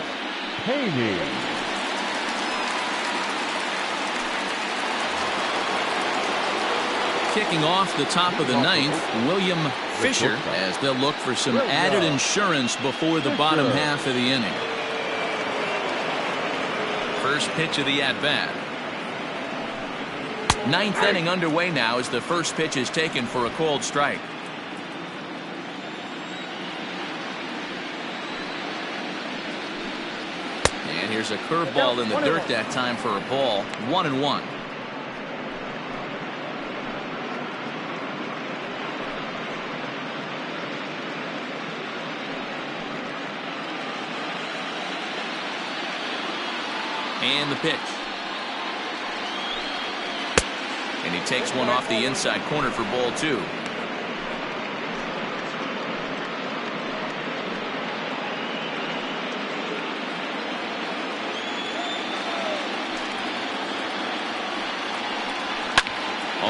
Haney. Kicking off the top of the 9th, William Fisher, as they'll look for some added insurance before the bottom half of the inning. First pitch of the at-bat. 9th inning underway now as the first pitch is taken for a called strike. And here's a curveball in the dirt that time for a ball. 1-1. And the pitch. And he takes one off the inside corner for ball 2.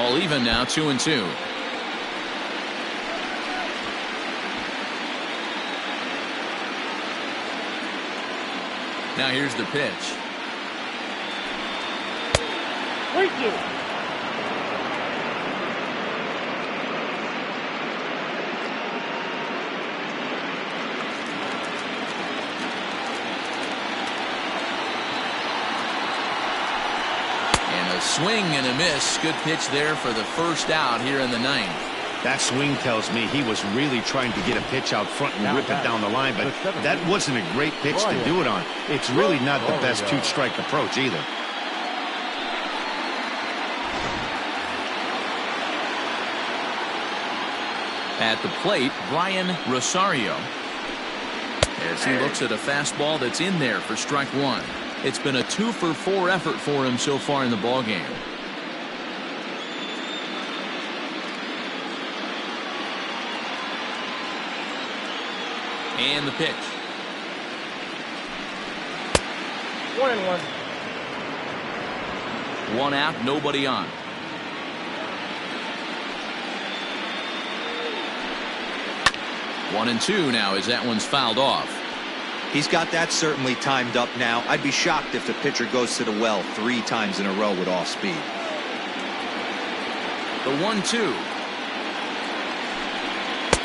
All even now, 2-2. Now here's the pitch. Thank you. And a swing and a miss. Good pitch there for the first out here in the ninth. That swing tells me he was really trying to get a pitch out front and rip it down the line, but that wasn't a great pitch to do it on. It's really not the best two-strike approach either. At the plate, Brian Rosario. As he looks at a fastball that's in there for strike one. It's been a 2-for-4 effort for him so far in the ballgame. And the pitch. 1-1. One out, nobody on. One and two now as that one's fouled off. He's got that certainly timed up now. I'd be shocked if the pitcher goes to the well 3 times in a row with off speed. The 1-2.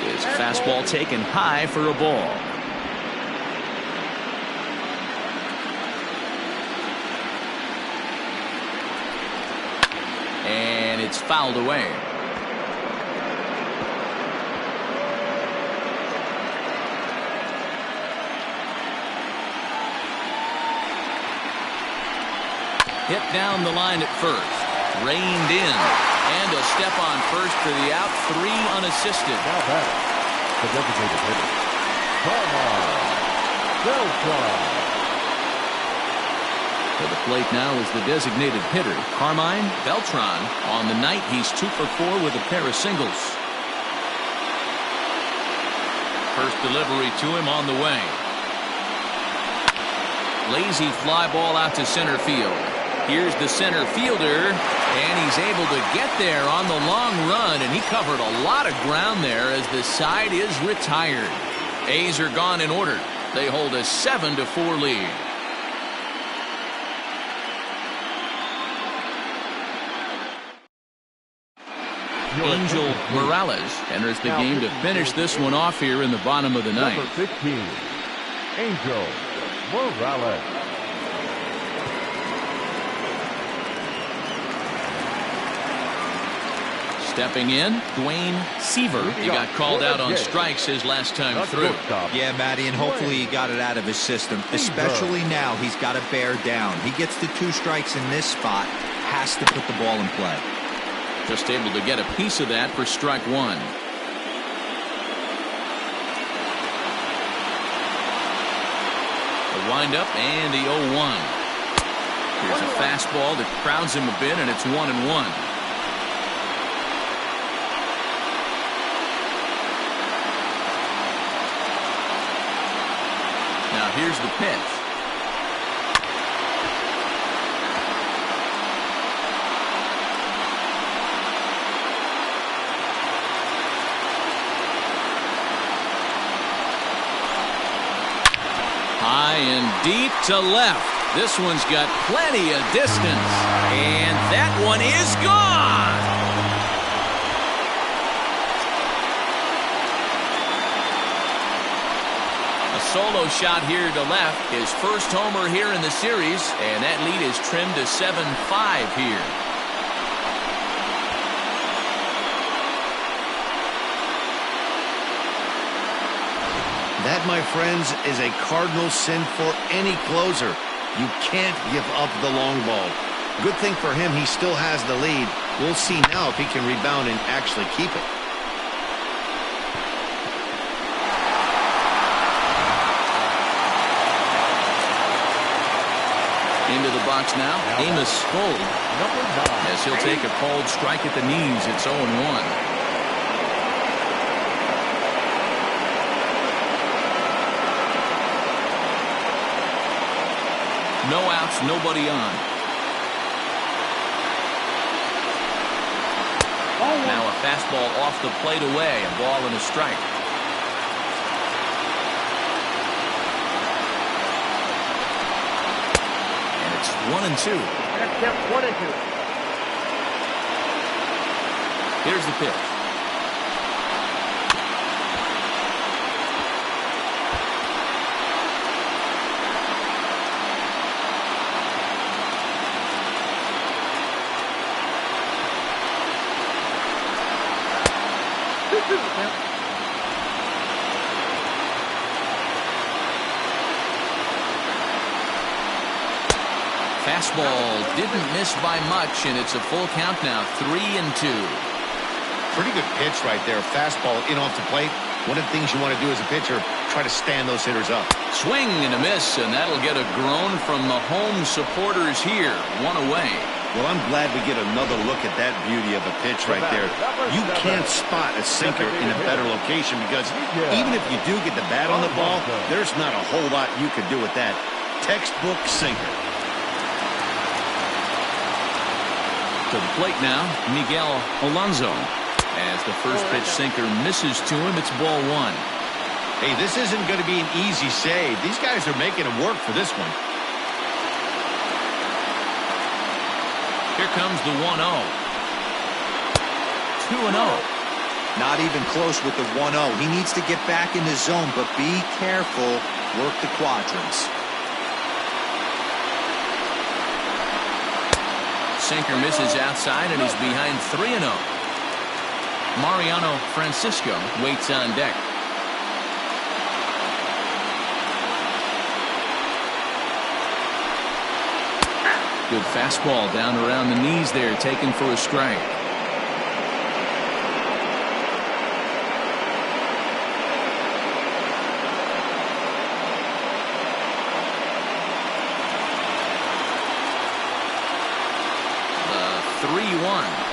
His fastball taken high for a ball. And it's fouled away. Hit down the line at first. Reined in. And a step on first for the out. 3 unassisted. Now batter, the designated hitter, Beltran. For the plate now is the designated hitter, Carmine Beltran. On the night, he's 2-for-4 with a pair of singles. First delivery to him on the way. Lazy fly ball out to center field. Here's the center fielder, and he's able to get there on the long run, and he covered a lot of ground there as the side is retired. A's are gone in order. They hold a 7-4 lead. Angel Morales enters the game to finish this one off here in the bottom of the ninth. Number 15, Angel Morales. Stepping in, Dwayne Seaver. He got called out on strikes his last time through. Yeah, Matty, and hopefully he got it out of his system. Especially now, he's got to bear down. He gets the 2 strikes in this spot, has to put the ball in play. Just able to get a piece of that for strike one. The windup and the 0-1. Here's a fastball that crowds him a bit, and it's 1-1. Now here's the pitch. High and deep to left. This one's got plenty of distance. And that one is gone. A solo shot here to left. His first homer here in the series. And that lead is trimmed to 7-5 here. That, my friends, is a cardinal sin for any closer. You can't give up the long ball. Good thing for him, he still has the lead. We'll see now if he can rebound and actually keep it. Into the box now, Amos Gold. As he'll take a called strike at the knees. It's 0-1. No outs, nobody on. Now a fastball off the plate away. A ball and a strike. And it's 1-2. That's 1-2. Here's the pitch. Fastball didn't miss by much, and it's a full count now, 3-2. Pretty good pitch right there. Fastball in off the plate. One of the things you want to do as a pitcher, try to stand those hitters up. Swing and a miss, and that'll get a groan from the home supporters here. One away. Well, I'm glad we get another look at that beauty of a pitch right there. You can't spot a sinker in a better location because even if you do get the bat on the ball, there's not a whole lot you could do with that. Textbook sinker. To the plate now, Miguel Alonso. As the first pitch sinker misses to him, it's ball one. Hey, this isn't going to be an easy save. These guys are making him work for this one. Here comes the 1-0. 2-0. Not even close with the 1-0. He needs to get back in the zone, but be careful. Work the quadrants. Sinker misses outside, and he's behind 3-0. Mariano Francisco waits on deck. Good fastball down around the knees there, taken for a strike. The 3-1.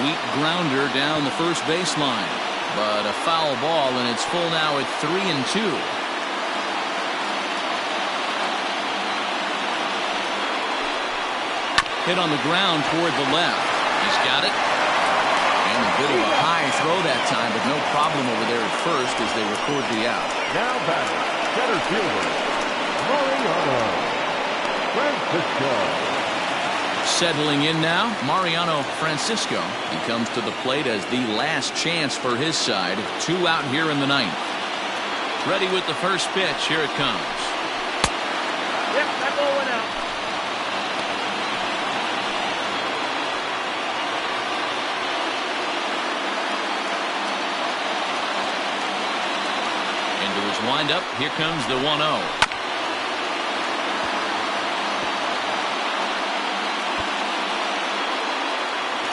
Weak grounder down the first baseline, but a foul ball, and it's full now at 3-2. Hit on the ground toward the left. He's got it. And a bit of a high throw that time, but no problem over there at first as they record the out. Now batting, center fielder, Mariano Francisco. Settling in now, Mariano Francisco. He comes to the plate as the last chance for his side. 2 out here in the ninth. Ready with the first pitch. Here it comes. Yep, that ball went out. Into his windup. Here comes the 1-0.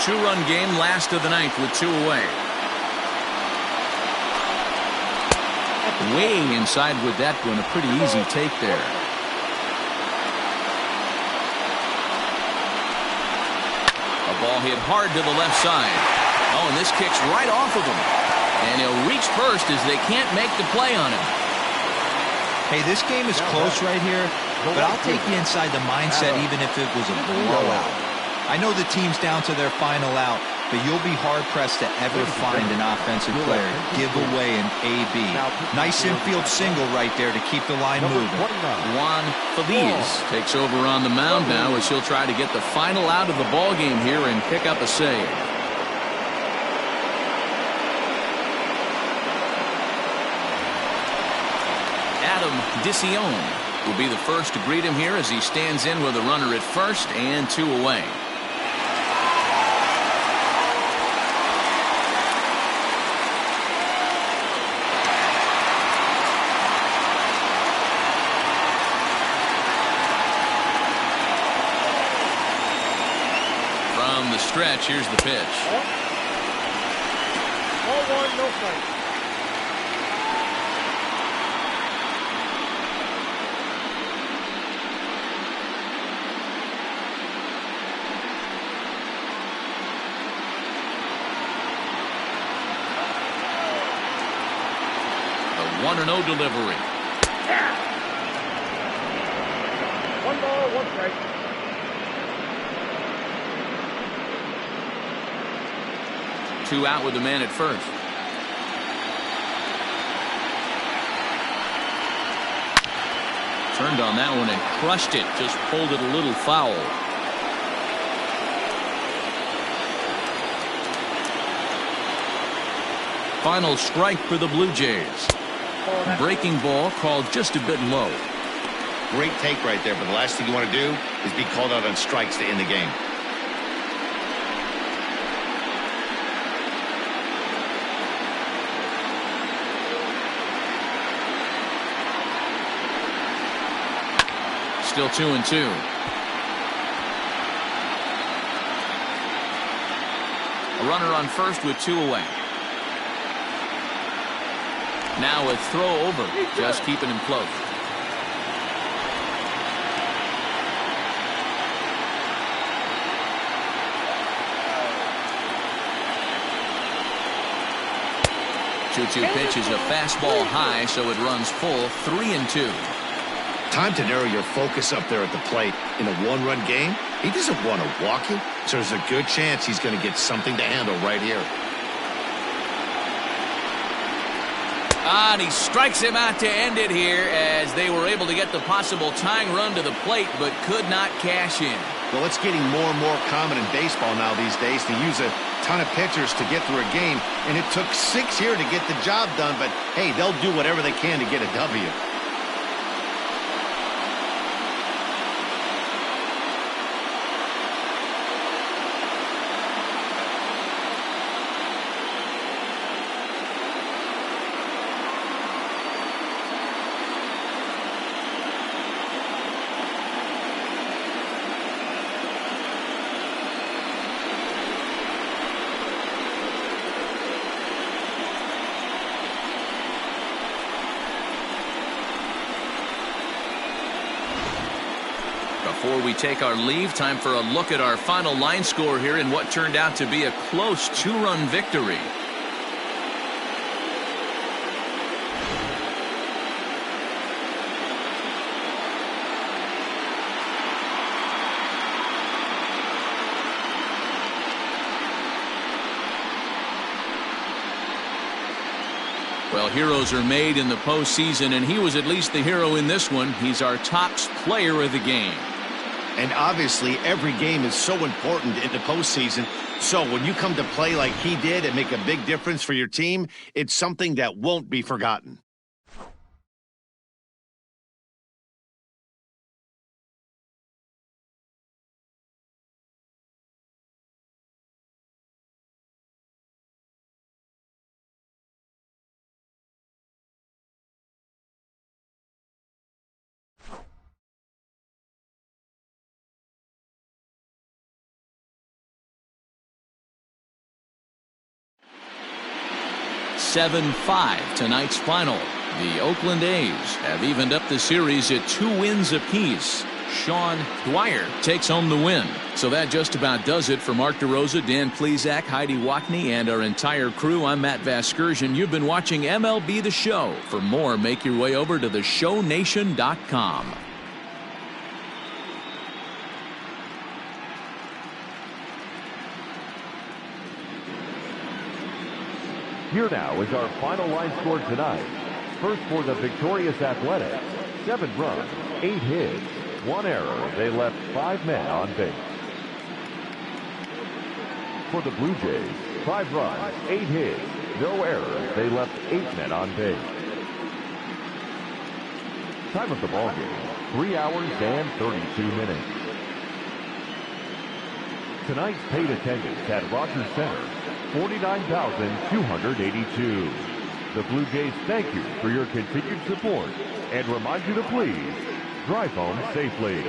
Two-run game, last of the ninth with 2 away. Way inside with that one, a pretty easy take there. A ball hit hard to the left side. Oh, and this kicks right off of him. And he'll reach first as they can't make the play on him. Hey, this game is close right here, but I'll take you inside the mindset even if it was a blowout. I know the team's down to their final out, but you'll be hard-pressed to ever find an offensive player give away an AB. Nice infield single right there to keep the line moving. Juan Feliz takes over on the mound now as he'll try to get the final out of the ball game here and pick up a save. Adam Dicione will be the first to greet him here as he stands in with a runner at first and 2 away. From the stretch, here's the pitch. 0-1, no strike. The 1-0 delivery. 1 ball, 1 strike. 2 out with a man at first. Turned on that one and crushed it. Just pulled it a little foul. Final strike for the Blue Jays. Breaking ball called just a bit low. Great take right there, but the last thing you want to do is be called out on strikes to end the game. Still 2-2. A runner on first with 2 away. Now a throw over, just keeping him close. Two-two pitch is a fastball high, so it runs full. 3-2. Time to narrow your focus up there at the plate. In a one-run game, he doesn't want to walk you, so there's a good chance he's going to get something to handle right here. And he strikes him out to end it here as they were able to get the possible tying run to the plate, but could not cash in. Well, it's getting more and more common in baseball now these days to use a ton of pitchers to get through a game, and it took 6 here to get the job done, but hey, they'll do whatever they can to get a W. Before we take our leave, time for a look at our final line score here in what turned out to be a close 2-run victory. Well, heroes are made in the postseason, and he was at least the hero in this one. He's our top player of the game. And obviously, every game is so important in the postseason. So when you come to play like he did and make a big difference for your team, it's something that won't be forgotten. (7-5) tonight's final. The Oakland A's have evened up the series at 2 wins apiece. Sean Dwyer takes home the win. So that just about does it for Mark DeRosa, Dan Plesac, Heidi Wackney, and our entire crew. I'm Matt Vasgersian. You've been watching MLB The Show. For more, make your way over to theshownation.com. Here now is our final line score tonight. First for the victorious Athletics, 7 runs, 8 hits, 1 error. They left 5 men on base. For the Blue Jays, 5 runs, 8 hits, no errors. They left 8 men on base. Time of the ball game, 3 hours and 32 minutes. Tonight's paid attendance at Rogers Center, 49,282. The Blue Jays thank you for your continued support and remind you to please drive home safely.